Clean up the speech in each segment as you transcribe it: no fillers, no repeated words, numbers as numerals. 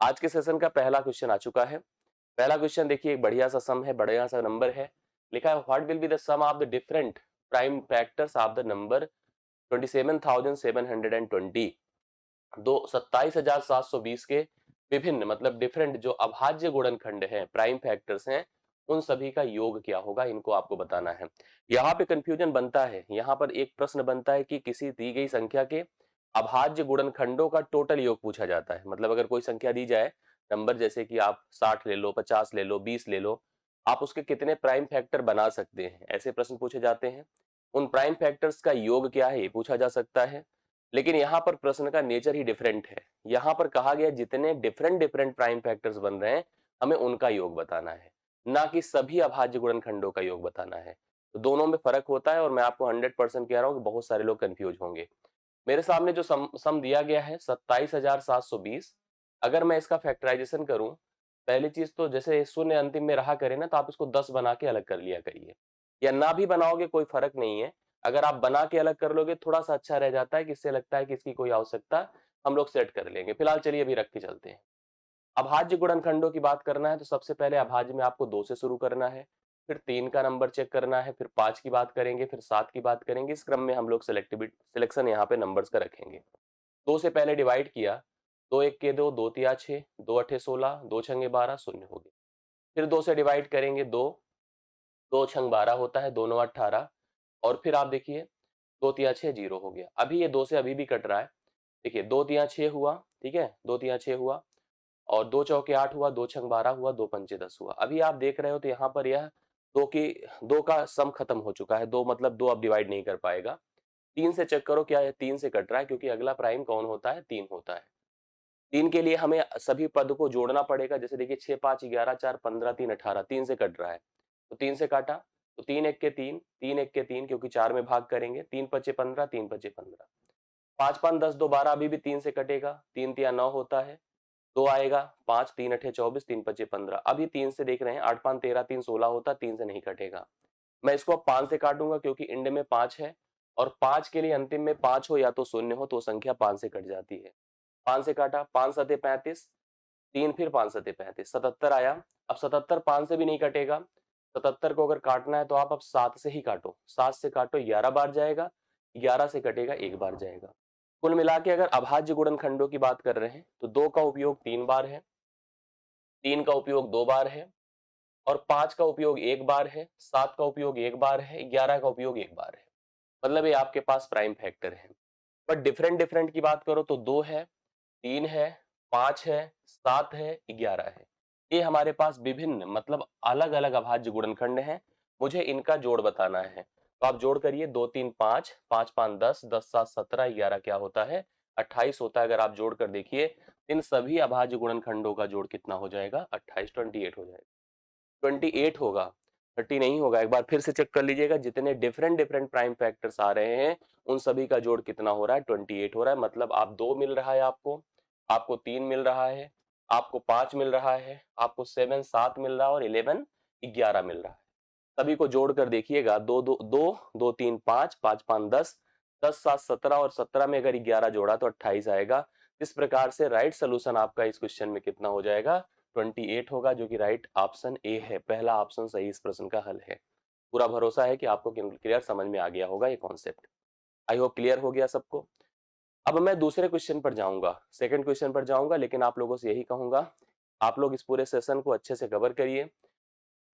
आज के सेशन का पहला क्वेश्चन आ चुका है। पहला क्वेश्चन देखिए, एक बढ़िया सा सम है, बढ़िया सा नंबर है। लिखा है what will be the sum of the different prime factors of the number 27,720। दो 27,720 के विभिन्न मतलब डिफरेंट जो अभाज्य गुणनखंड हैं, प्राइम फैक्टर्स हैं, उन सभी का योग क्या होगा, इनको आपको बताना है। यहाँ पे कंफ्यूजन बनता है, यहाँ पर एक प्रश्न बनता है कि किसी दी गई संख्या के अभाज्य गुणनखंडों का टोटल योग पूछा जाता है। मतलब अगर कोई संख्या दी जाए, नंबर जैसे कि आप 60 ले लो, 50 ले लो, 20 ले लो, आप उसके कितने प्राइम फैक्टर बना सकते हैं, ऐसे प्रश्न पूछे जाते हैं। उन प्राइम फैक्टर्स का योग क्या है, ये पूछा जा सकता है। लेकिन यहाँ पर प्रश्न का नेचर ही डिफरेंट है। यहाँ पर कहा गया जितने डिफरेंट डिफरेंट प्राइम फैक्टर्स बन रहे हैं, हमें उनका योग बताना है, ना कि सभी अभाज्य गुणनखंडों का योग बताना है। तो दोनों में फर्क होता है और मैं आपको 100% कह रहा हूँ कि बहुत सारे लोग कंफ्यूज होंगे। मेरे सामने जो सम दिया गया है 27,720, अगर मैं इसका फैक्टराइजेशन करूं, पहली चीज तो जैसे शून्य अंतिम में रहा करे ना, तो आप इसको 10 बना के अलग कर लिया करिए, या ना भी बनाओगे कोई फर्क नहीं है। अगर आप बना के अलग कर लोगे थोड़ा सा अच्छा रह जाता है, किससे लगता है कि इसकी कोई आवश्यकता हम लोग सेट कर लेंगे। फिलहाल चलिए अभी रख के चलते हैं। अभाज्य गुणनखंडों की बात करना है तो सबसे पहले अभाज्य में आपको 2 से शुरू करना है, फिर 3 का नंबर चेक करना है, फिर 5 की बात करेंगे, फिर 7 की बात करेंगे। इस क्रम में हम लोग सिलेक्शन यहाँ पे नंबर्स का रखेंगे। 2 से पहले डिवाइड किया, 2 एक के 2, 2 तिया 6, 2 अठे 16, 2 छंगे 12, शून्य हो गया। फिर 2 से डिवाइड करेंगे, 2, 2 छंग 12 होता है, 2 नौ 18, और फिर आप देखिए 2 तिया 6, 0 हो गया। अभी ये 2 से अभी भी कट रहा है। देखिए 2 तिया 6 हुआ, ठीक है, 2 तिया 6 हुआ, और 2 चौके 8 हुआ, 2 छंग 12 हुआ, 2 पंचे 10 हुआ। अभी आप देख रहे हो तो यहाँ पर यह 2 की 2 का सम खत्म हो चुका है। 2 मतलब 2 अब डिवाइड नहीं कर पाएगा। 3 से चेक करो, क्या है 3 से कट रहा है, क्योंकि अगला प्राइम कौन होता है, 3 होता है। 3 के लिए हमें सभी पद को जोड़ना पड़ेगा। जैसे देखिए 6 5 11 4 15 3 18, 3 से कट रहा है, तो 3 से काटा, तो 3 एक के 3, 3 एक के 3, क्योंकि 4 में भाग करेंगे, 3 पचे 15, 3 पचे 15, 5 5 10 2 12, अभी भी 3 से कटेगा, 3 तिया 9 होता है, 2 आएगा, 5 3 अठे 24, 3 पचे 15, अभी 3 से देख रहे हैं, 8 5 13, 3 16 होता, 3 से नहीं कटेगा। मैं इसको अब 5 से काटूंगा क्योंकि इंड में 5 है, और 5 के लिए अंतिम में 5 हो या तो शून्य हो, तो संख्या 5 से कट जाती है। 5 से काटा, 5 सते 35, 3 फिर 5 सते 35, 77 आया। अब 77 5 से भी नहीं कटेगा। 77 को अगर काटना है तो आप अब 7 से ही काटो, 7 से काटो 11 बार जाएगा, 11 से कटेगा 1 बार जाएगा। कुल मिला के अगर अभाज्य गुणनखंडों की बात कर रहे हैं तो 2 का उपयोग 3 बार है, 3 का उपयोग 2 बार है, और 5 का उपयोग 1 बार है, 7 का उपयोग 1 बार है, 11 का उपयोग 1 बार है। मतलब ये आपके पास प्राइम फैक्टर है। बट डिफरेंट डिफरेंट की बात करो तो 2 है, 3 है, 5 है, 7 है, 11 है। ये हमारे पास विभिन्न मतलब अलग अलग अभाज्य गुणनखंड हैं। मुझे इनका जोड़ बताना है, तो आप जोड़ करिए, 2 3 5, 5 5 10, 10 7 17, 11 क्या होता है, 28 होता है। अगर आप जोड़ कर देखिए, इन सभी अभाज्य गुणनखंडों का जोड़ कितना हो जाएगा, 28, 28 हो जाएगा। 28 होगा, 30 नहीं होगा। एक बार फिर से चेक कर लीजिएगा, जितने डिफरेंट डिफरेंट प्राइम फैक्टर्स आ रहे हैं, उन सभी का जोड़ कितना हो रहा है, 28 हो रहा है। मतलब आप 2 मिल रहा है, आपको आपको 3 मिल रहा है, आपको 5 मिल रहा है, आपको 7 7 मिल रहा है, और 11 11 मिल रहा है। सभी को जोड़ कर देखिएगा, 2 2 2 2 3 5, 5 5 10, 10 7 17, और 17 में अगर 11 जोड़ा तो 28 आएगा। इस प्रकार से राइट सोल्यूशन आपका इस क्वेश्चन में कितना हो जाएगा, 28 होगा, जो कि राइट ऑप्शन ए है। पहला ऑप्शन सही इस प्रश्न का हल है। पूरा भरोसा है कि आपको क्लियर समझ में आ गया होगा ये कॉन्सेप्ट। आई होप क्लियर हो गया सबको। अब मैं दूसरे क्वेश्चन पर जाऊंगा, सेकंड क्वेश्चन पर जाऊंगा, लेकिन आप लोगों से यही कहूंगा, आप लोग इस पूरे सेशन को अच्छे से कवर करिए,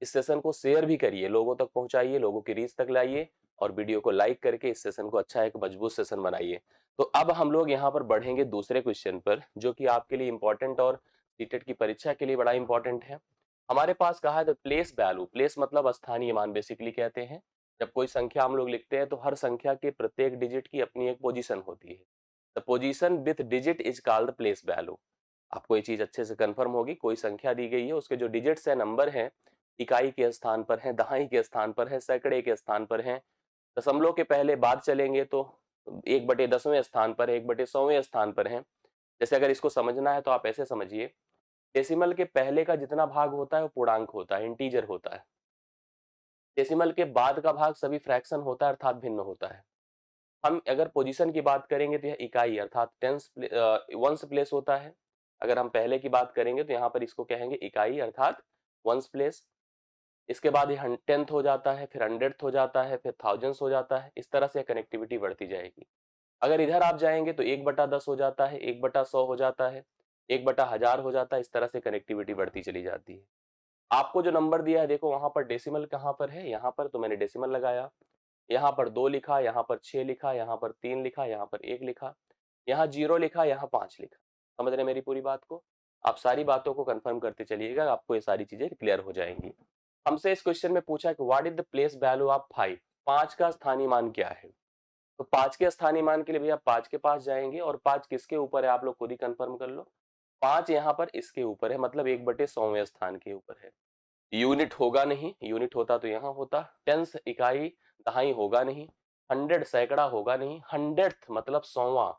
इस सेशन को शेयर भी करिए, लोगों तक पहुंचाइए, लोगों की रीच तक लाइए, और वीडियो को लाइक करके इस सेशन को अच्छा एक मजबूत सेशन बनाइए। तो अब हम लोग यहाँ पर बढ़ेंगे दूसरे क्वेश्चन पर, जो कि आपके लिए इंपॉर्टेंट और सीटेट की परीक्षा के लिए बड़ा इंपॉर्टेंट है। हमारे पास कहा है प्लेस वैल्यू, प्लेस मतलब स्थानीय मान बेसिकली कहते हैं। जब कोई संख्या हम लोग लिखते हैं तो हर संख्या के प्रत्येक डिजिट की अपनी एक पोजीशन होती है। The position with digit is called place value. आपको ये चीज अच्छे से कंफर्म होगी, कोई संख्या दी गई है, उसके जो डिजिट्स है, नंबर है, इकाई के स्थान पर है, दहाई के स्थान पर है, सैकड़े के स्थान पर है, दशमलव के पहले बाद चलेंगे तो 1/10वें स्थान पर है, 1/100वें स्थान पर है। जैसे अगर इसको समझना है तो आप ऐसे समझिए, डेसिमल के पहले का जितना भाग होता है वो पूर्णांक होता है, इंटीजर होता है। डेसिमल के बाद का भाग सभी फ्रैक्शन होता है, अर्थात भिन्न होता है। हम अगर पोजीशन की बात करेंगे तो यह इकाई अर्थात टेंस वंस प्लेस होता है। अगर हम पहले की बात करेंगे तो यहाँ पर इसको कहेंगे इकाई अर्थात वंस प्लेस। इसके बाद ये टेंथ हो जाता है, फिर हंड्रेड्थ हो जाता है, फिर थाउजेंड्स हो जाता है। इस तरह से कनेक्टिविटी बढ़ती जाएगी। अगर इधर आप जाएंगे तो 1/10 हो जाता है, 1/100 हो जाता है, 1/1000 हो जाता है। इस तरह से कनेक्टिविटी बढ़ती चली जाती है। आपको जो नंबर दिया है देखो वहां पर डेसिमल कहाँ पर है, यहाँ पर, तो मैंने डेसिमल लगाया। यहाँ पर 2 लिखा, यहाँ पर 6 लिखा, यहाँ पर 3 लिखा, यहाँ पर 1 लिखा, यहाँ 0 लिखा, यहाँ 5 लिखा। समझ रहे मेरी पूरी बात को? आप सारी बातों को कंफर्म करते चलिएगा, आपको ये सारी चीजें क्लियर हो जाएंगी। हमसे इस क्वेश्चन में पूछा कि what is the place value of 5, 5 का स्थानीय मान क्या है। तो 5 के स्थानीय मान के लिए भैया 5 के पास जाएंगे, और 5 किसके ऊपर है आप लोग खुद ही कंफर्म कर लो। 5 यहाँ पर इसके ऊपर है, मतलब 1/100वें स्थान के ऊपर है। यूनिट होगा नहीं, यूनिट होता तो यहाँ होता। टेंस इकाई दहाई होगा नहीं। 100 सैकड़ा होगा नहीं। 100th मतलब 100वां,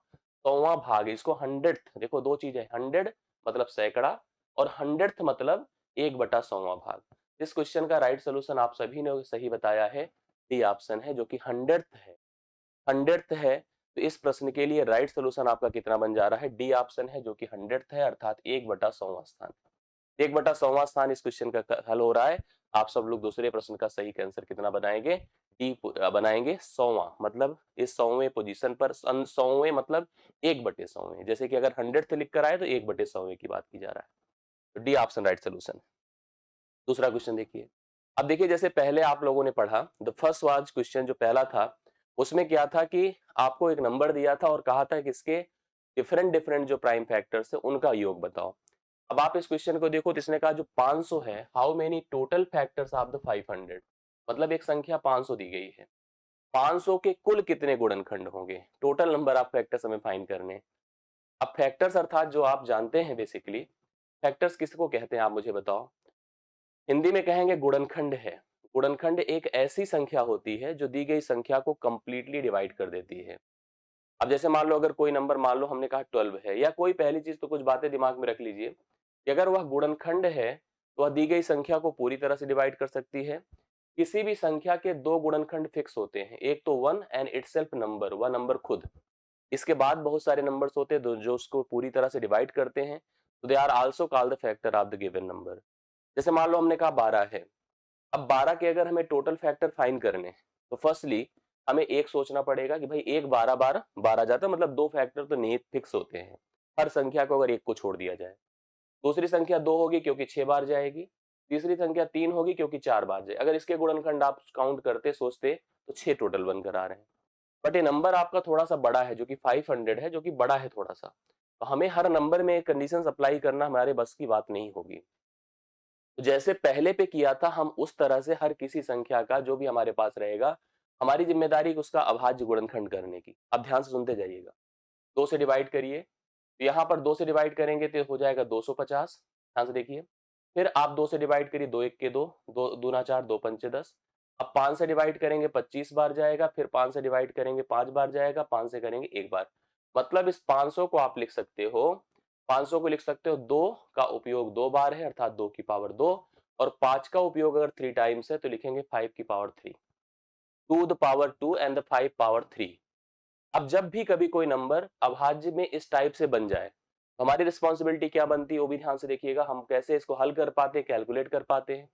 100वां भाग, इसको 100th देखो, दो चीज है, 100 मतलब सैकड़ा, और 100th मतलब 1/100वां भाग। इस क्वेश्चन का राइट सोल्यूशन आप सभी ने सही बताया है, डी ऑप्शन है, जो कि 100th है। 100th है, तो इस प्रश्न के लिए राइट सोल्यूशन आपका कितना बन जा रहा है, डी ऑप्शन है, जो कि 100th है, अर्थात 1/100वां स्थान। 1/100वां स्थान इस क्वेश्चन का हल हो रहा है। आप सब लोग दूसरे प्रश्न का सही आंसर कितना बनाएंगे, डी बनाएंगे 100वां, मतलब इस 100वें पोजीशन पर। 100वें मतलब 1/100वें, जैसे कि अगर 100th लिख कर आए तो 1/100वें की बात की जा रहा है। तो डी ऑप्शन राइट सोल्यूशन। दूसरा क्वेश्चन देखिए। अब देखिए, जैसे पहले आप लोगों ने पढ़ा, द फर्स्ट वाज क्वेश्चन जो पहला था, उसमें क्या था कि आपको एक नंबर दिया था और कहा था कि इसके डिफरेंट डिफरेंट जो प्राइम फैक्टर्स है उनका योग बताओ। अब आप इस क्वेश्चन को देखो तो इसने कहा जो 500 है, how many total factors of the 500, मतलब एक संख्या 500 दी गई है, 500 के कुल कितने गुणनखंड होंगे, टोटल नंबर ऑफ फैक्टर्स हमें फाइंड करने। अब फैक्टर्स अर्थात जो आप जानते हैं बेसिकली, फैक्टर्स किसको कहते हैं आप मुझे बताओ। हिंदी में कहेंगे गुणनखंड है। गुणनखंड एक ऐसी संख्या होती है जो दी गई संख्या को कंप्लीटली डिवाइड कर देती है। अब जैसे मान लो अगर कोई नंबर, मान लो हमने कहा 12 है, या कोई पहली चीज तो कुछ बातें दिमाग में रख लीजिए कि अगर वह गुणनखंड है तो वह दी गई संख्या को पूरी तरह से डिवाइड कर सकती है। किसी भी संख्या के दो गुणनखंड फिक्स होते हैं, एक तो वन एंड इटसेल्फ नंबर, वह नंबर खुद। इसके बाद बहुत सारे नंबर्स होते हैं जो उसको पूरी तरह से डिवाइड करते हैं, तो they are also called the factor of the given number. जैसे मान लो हमने कहा 12 है। अब 12 के अगर हमें टोटल फैक्टर फाइंड करने, तो फर्स्टली हमें एक सोचना पड़ेगा कि भाई एक 12 12 12 जाता है, मतलब दो फैक्टर तो निहित फिक्स होते हैं हर संख्या को, अगर एक को छोड़ दिया जाए। दूसरी संख्या 2 होगी क्योंकि 6 बार जाएगी। तीसरी संख्या 3 होगी क्योंकि 4 बार जाए। अगर इसके गुणनखंड आप काउंट करते सोचते तो 6 टोटल बनकर आ रहे हैं। बट ये नंबर आपका थोड़ा सा बड़ा है, जो कि 500 है, जो कि बड़ा है थोड़ा सा, तो हमें हर नंबर में कंडीशंस अप्लाई करना हमारे बस की बात नहीं होगी। तो जैसे पहले पे किया था, हम उस तरह से हर किसी संख्या का जो भी हमारे पास रहेगा, हमारी जिम्मेदारी उसका अभाज्य गुणनखंड करने की। अब ध्यान से सुनते जाइएगा। 2 से डिवाइड करिए, तो यहाँ पर 2 से डिवाइड करेंगे तो हो जाएगा 250। ध्यान से देखिए। फिर आप 2 से डिवाइड करिए, 2 1 के 2, 2 दूना 4, 2 पंचे 10। अब 5 से डिवाइड करेंगे 25 बार जाएगा, फिर 5 से डिवाइड करेंगे 5 बार जाएगा, 5 से करेंगे 1 बार। मतलब इस 500 को आप लिख सकते हो, 500 को लिख सकते हो 2 का उपयोग 2 बार है, अर्थात 2 की पावर 2, और 5 का उपयोग अगर 3 टाइम्स है तो लिखेंगे 5 की power 3, 2 the power 2 and the 5 power 3। अब जब भी कभी कोई नंबर अभाज्य में इस टाइप से बन जाए, तो हमारी रिस्पॉन्सिबिलिटी क्या बनती है वो भी ध्यान से देखिएगा। हम कैसे इसको हल कर पाते हैं, कैलकुलेट कर पाते हैं।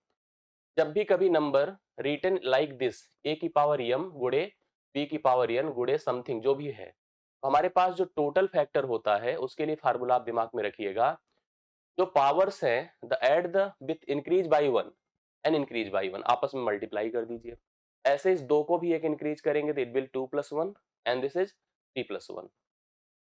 जब भी कभी नंबर रिटन लाइक दिस, ए की पावर m गुड़े बी की पावर n गुड़े समथिंग जो भी है, तो हमारे पास जो टोटल फैक्टर होता है उसके लिए फार्मूला आप दिमाग में रखिएगा। जो पावर्स हैं, the add the with increase by 1 and increase by 1, आपस में मल्टीप्लाई कर दीजिए। ऐसे इस दो को भी एक इंक्रीज करेंगे तो it will 2 + 1 and this is 3 + 1।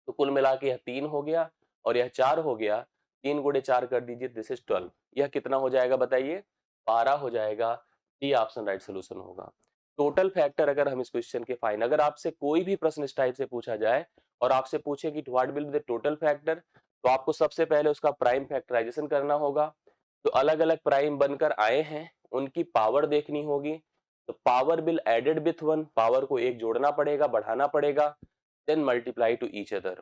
तो कुल मिला के यह 3 हो गया और यह 4 हो गया। 3 गुणे 4 कर दीजिए, दिस इज 12। यह कितना हो जाएगा बताइए, 12 हो जाएगा। डी ऑप्शन राइट सोल्यूशन होगा। टोटल फैक्टर अगर हम इस क्वेश्चन के फाइन, अगर आपसे कोई भी प्रश्न इस टाइप से पूछा जाए और आपसे पूछे कि what will be the total factor, तो आपको सबसे पहले उसका प्राइम फैक्टराइजेशन करना होगा। तो अलग अलग प्राइम बनकर आए हैं उनकी पावर देखनी होगी। तो power will added with 1, power को एक जोड़ना पड़ेगा, बढ़ाना पड़ेगा, then multiply to each other.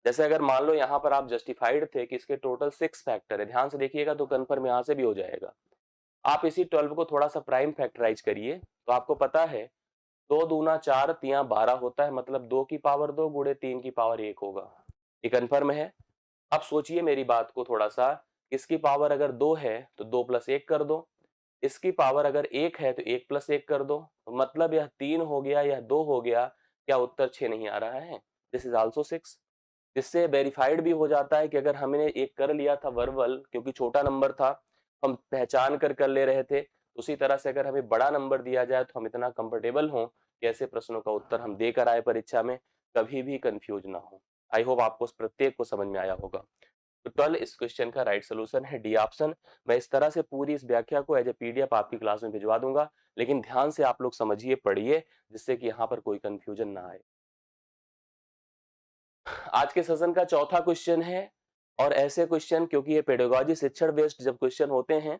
जैसे अगर मान लो यहाँ पर आप जस्टिफाइड थे कि इसके टोटल 6 फैक्टर है, ध्यान से देखिएगा तो कन्फर्म यहाँ से भी हो जाएगा। आप इसी 12 को थोड़ा सा प्राइम फैक्टराइज करिए तो आपको पता है 2 दूना 4 तिया 12 होता है, मतलब 2 की पावर 2 गुणे 3 की पावर 1 होगा। ये कन्फर्म है। अब सोचिए मेरी बात को थोड़ा सा, इसकी पावर अगर 2 है तो 2 प्लस 1 कर दो, इसकी पावर अगर 1 है तो 1 प्लस 1 कर दो, मतलब यह 3 हो गया, यह 2 हो गया, क्या उत्तर 6 नहीं आ रहा है? This is also 6। जिससे वेरीफाइड भी हो जाता है कि अगर हमने एक कर लिया था वर्बल, क्योंकि छोटा नंबर था, हम पहचान कर ले रहे थे, उसी तरह से अगर हमें बड़ा नंबर दिया जाए तो हम इतना कंफर्टेबल हों कि ऐसे प्रश्नों का उत्तर हम देकर आए परीक्षा में, कभी भी कंफ्यूज ना हो। आई होप आपको प्रत्येक को समझ में आया होगा। तो 12 इस क्वेश्चन का राइट सोल्यूशन है डी ऑप्शन। मैं इस तरह से पूरी इस व्याख्या को एज ए पीडीएफ आपकी क्लास में भिजवा दूंगा, लेकिन ध्यान से आप लोग समझिए, पढ़िए, जिससे कि यहाँ पर कोई कंफ्यूजन ना आए। आज के सेशन का चौथा क्वेश्चन है, और ऐसे क्वेश्चन, क्योंकि ये पेडागोजी शिक्षण बेस्ड जब क्वेश्चन होते हैं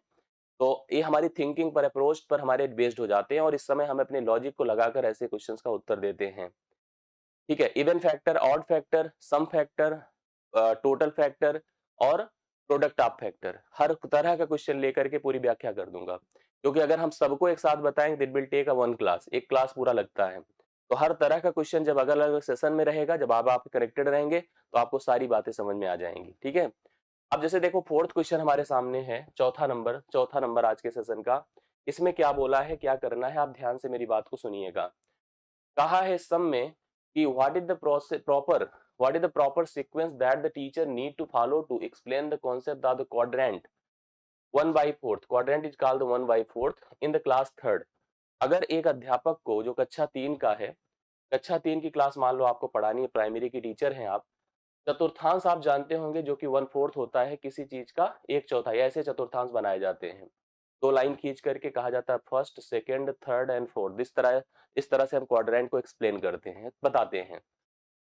तो ये हमारी थिंकिंग पर, अप्रोच पर हमारे बेस्ड हो जाते हैं, और इस समय हम अपने लॉजिक को लगाकर ऐसे क्वेश्चंस का उत्तर देते हैं। ठीक है, even factor, odd factor, sum factor, total factor और प्रोडक्ट ऑफ फैक्टर, हर तरह का क्वेश्चन लेकर के पूरी व्याख्या कर दूंगा, क्योंकि अगर हम सबको एक साथ बताएंगे that will take a one class, एक क्लास पूरा लगता है। तो हर तरह का क्वेश्चन जब अलग अलग सेशन में रहेगा, जब आप कनेक्टेड रहेंगे तो आपको सारी बातें समझ में आ जाएंगी। ठीक है, अब जैसे देखो फोर्थ क्वेश्चन हमारे सामने है, चौथा नंबर आज के सेशन का। इसमें क्या बोला है, क्या करना है, आप ध्यान से मेरी बात को सुनिएगा। कहा है सम में कि what is the proper sequence that the teacher need to follow to explain the concept of the quadrant 1/4, quadrant is called 1/4 in the class third. अगर एक अध्यापक को, जो कक्षा 3 का है, कक्षा 3 की क्लास मान लो आपको पढ़ानी है, प्राइमरी की टीचर हैं आप, चतुर्थांश आप जानते होंगे जो कि 1/4 होता है किसी चीज का, एक चौथाई, ऐसे चतुर्थांश बनाए जाते हैं। दो लाइन खींच करके कहा जाता है first, second, third and fourth. इस तरह से हम क्वाड्रेंट को एक्सप्लेन करते हैं, बताते हैं।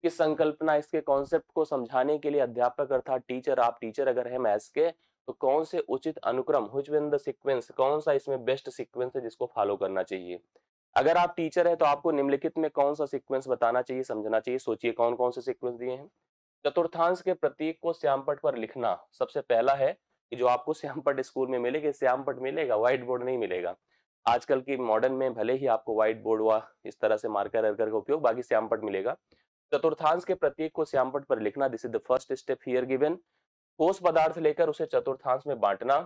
इस संकल्पना, इसके कॉन्सेप्ट को समझाने के लिए अध्यापक अर्थात टीचर, आप टीचर अगर है मैथ्स के, तो कौन से उचित अनुक्रम, व्हिच वन द सीक्वेंस, कौन सा इसमें बेस्ट सीक्वेंस है जिसको फॉलो करना चाहिए। अगर आप टीचर है तो आपको निम्नलिखित में कौन सा सीक्वेंस बताना चाहिए, समझना चाहिए। सोचिए कौन कौन से सीक्वेंस दिए हैं। चतुर्थांश के प्रतीक को श्यामपट्ट पर लिखना सबसे पहला है, कि जो आपको श्यामपट्ट स्कूल में मिलेगा, श्यामपट्ट मिलेगा, व्हाइट बोर्ड नहीं मिलेगा। आजकल की मॉडर्न में भले ही आपको व्हाइट बोर्ड व इस तरह से मार्कर वर्कर का उपयोग, बाकी श्यामपट्ट मिलेगा। चतुर्थांश के प्रतीक को श्यामपट्ट पर लिखना, this is the first step here given. ठोस पदार्थ लेकर उसे चतुर्थांश में बांटना।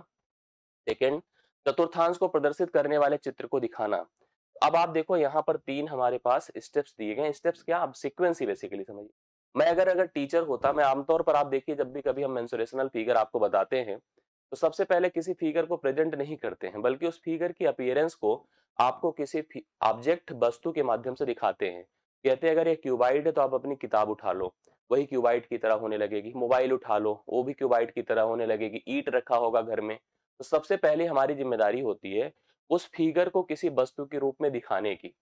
सेकेंड, चतुर्थांश को प्रदर्शित करने वाले चित्र को दिखाना। अब आप देखो यहाँ पर 3 हमारे पास स्टेप्स दिए गए। स्टेप्स क्या, अब सीक्वेंस ही बेसिकली समझिए। मैं अगर टीचर होता, मैं आमतौर पर, आप देखिए जब भी कभी हम मेंसुरेशनल फिगर आपको बताते हैं, तो सबसे पहले किसी फिगर को प्रेजेंट नहीं करते हैं, बल्कि उस फिगर की अपीयरेंस को आपको किसी ऑब्जेक्ट, वस्तु के माध्यम से दिखाते हैं। कहते हैं अगर ये क्यूबाइड है तो आप अपनी किताब उठा लो, वही क्यूबाइड की तरह होने लगेगी। मोबाइल उठा लो, वो भी क्यूबाइड की तरह होने लगेगी। ईंट रखा होगा घर में, तो सबसे पहले हमारी जिम्मेदारी होती है उस फिगर को किसी वस्तु के रूप में दिखाने की।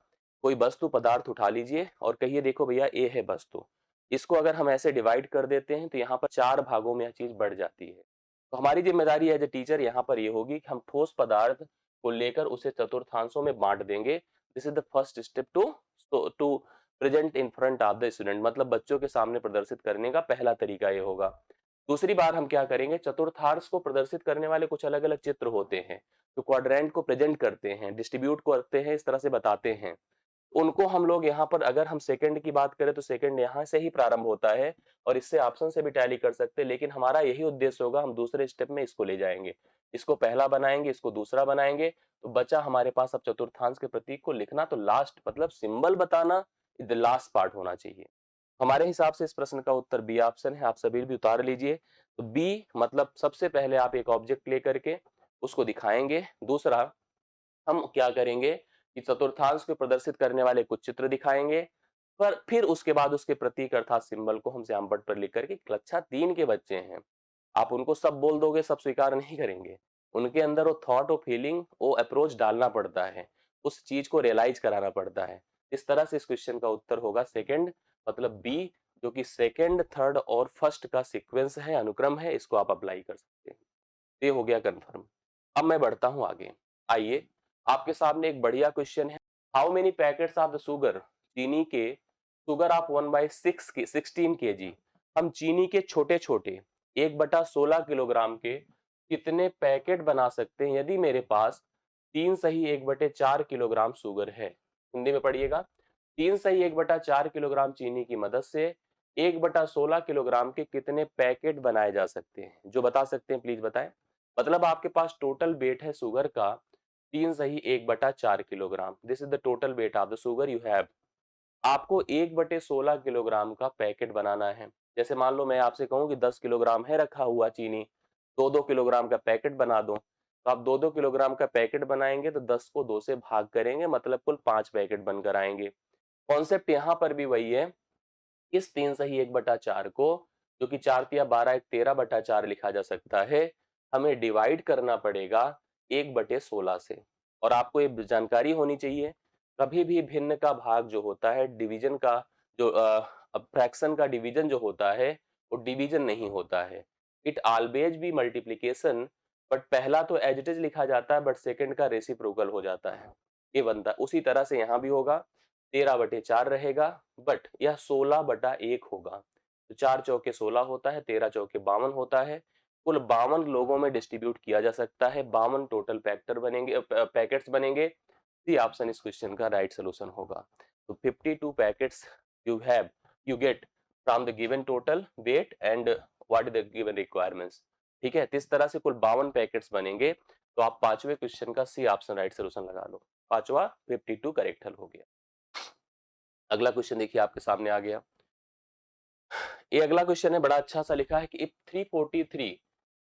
कोई वस्तु पदार्थ उठा लीजिए और कहिए देखो भैया ये है वस्तु। इसको अगर हम ऐसे डिवाइड कर देते हैं तो यहाँ पर 4 भागों में यह चीज बढ़ जाती है। तो हमारी जिम्मेदारी एज ए टीचर यहाँ पर ये होगी कि हम ठोस पदार्थ को लेकर उसे चतुर्थांशों में बांट देंगे। This is the first step to present in front of the student, मतलब बच्चों के सामने प्रदर्शित करने का पहला तरीका ये होगा। दूसरी बार हम क्या करेंगे, चतुर्थांश को प्रदर्शित करने वाले कुछ अलग अलग चित्र होते हैं जो क्वाड्रेंट को प्रेजेंट करते हैं, डिस्ट्रीब्यूट करते हैं, इस तरह से बताते हैं। उनको हम लोग यहाँ पर, अगर हम सेकंड की बात करें तो सेकंड यहाँ से ही प्रारंभ होता है, और इससे ऑप्शन से भी टैली कर सकते हैं, लेकिन हमारा यही उद्देश्य होगा, हम दूसरे स्टेप में इसको ले जाएंगे। इसको पहला बनाएंगे, इसको दूसरा बनाएंगे, तो बचा हमारे पास अब चतुर्थांश के प्रतीक को लिखना। तो लास्ट, मतलब सिंबल बताना, द लास्ट पार्ट होना चाहिए। हमारे हिसाब से इस प्रश्न का उत्तर बी ऑप्शन है। आप सभी भी उतार लीजिए। तो बी मतलब सबसे पहले आप एक ऑब्जेक्ट लेकर के उसको दिखाएंगे। दूसरा, हम क्या करेंगे कि चतुर्थांश को प्रदर्शित करने वाले कुछ चित्र दिखाएंगे, पर फिर उसके बाद उसके प्रतीक अर्थात सिंबल को हम श्यामपट्ट पर लिख करके, कक्षा 3 के बच्चे हैं, आप उनको सब बोल दोगे, सब स्वीकार नहीं करेंगे। उनके अंदर वो थॉट, वो फीलिंग, वो अप्रोच डालना पड़ता है, उस चीज को रियलाइज कराना पड़ता है। इस तरह से इस क्वेश्चन का उत्तर होगा सेकंड, मतलब बी, जो कि सेकंड, थर्ड और फर्स्ट का सीक्वेंस है, अनुक्रम है। इसको आप अप्लाई कर सकते हैं। ये हो गया कंफर्म। अब मैं बढ़ता हूं आगे। आइए, आपके सामने एक बढ़िया क्वेश्चन है। How many packets of the sugar, चीनी के, शुगर ऑफ 1/6 के 16 केजी, हम चीनी के छोटे छोटे 1/16 किलोग्राम के कितने पैकेट बना सकते हैं यदि मेरे पास 3 सही 1/4 किलोग्राम शुगर है। हिंदी में पढ़िएगा। 3 सही 1/4 किलोग्राम चीनी की मदद से 1/16 किलोग्राम के कितने पैकेट बनाए जा सकते हैं? जो बता सकते हैं प्लीज बताएं। मतलब आपके पास टोटल वेट है शुगर का 3 सही 1/4 kilogram. This is the total weight of the sugar you have. आपको 1/16 किलोग्राम का पैकेट बनाना है। जैसे मान लो मैं आपसे कहूं कि 10 किलोग्राम है रखा हुआ चीनी, 2-2 किलोग्राम का पैकेट बना दो, तो आप 2-2 किलोग्राम का पैकेट बनाएंगे तो 10 को 2 से भाग करेंगे, मतलब कुल 5 पैकेट बनकर आएंगे। कॉन्सेप्ट यहाँ पर भी वही है। इस 3 सही 1/4 को, जो कि 4 तिया 12 एक 13/4 लिखा जा सकता है, हमें डिवाइड करना पड़ेगा 1/16 से। और आपको ये जानकारी होनी चाहिए, कभी भी भिन्न का भाग जो होता है, डिवीजन का जो फ्रैक्शन का डिवीजन जो होता है, वो डिवीजन नहीं होता है। It always be multiplication, but पहला तो एज इट इज लिखा जाता है, बट सेकंड का रेसिप्रोकल हो जाता है। ये बनता है उसी तरह से यहाँ भी होगा, 13/4 रहेगा, बट यह 16/1 होगा। तो 4 चौके 16 होता है, 13 चौके 52 होता है। कुल 52 लोगों में डिस्ट्रीब्यूट किया जा सकता है, 52 टोटल पैक्टर बनेंगे, पैकेट्स बनेंगे। सी ऑप्शन इस क्वेश्चन का राइट सोल्यूशन होगा। तो 52 packets you have, you get from the given total weight and what is the given requirements. ठीक है, तो इस तरह से कुल 52 पैकेट्स बनेंगे। तो आप पांचवें क्वेश्चन का सी ऑप्शन राइट सोल्यूशन लगा लो। पांचवा 52 करेक्ट हल हो गया। अगला क्वेश्चन देखिए आपके सामने आ गया। ये अगला क्वेश्चन है, बड़ा अच्छा सा लिखा है कि if 343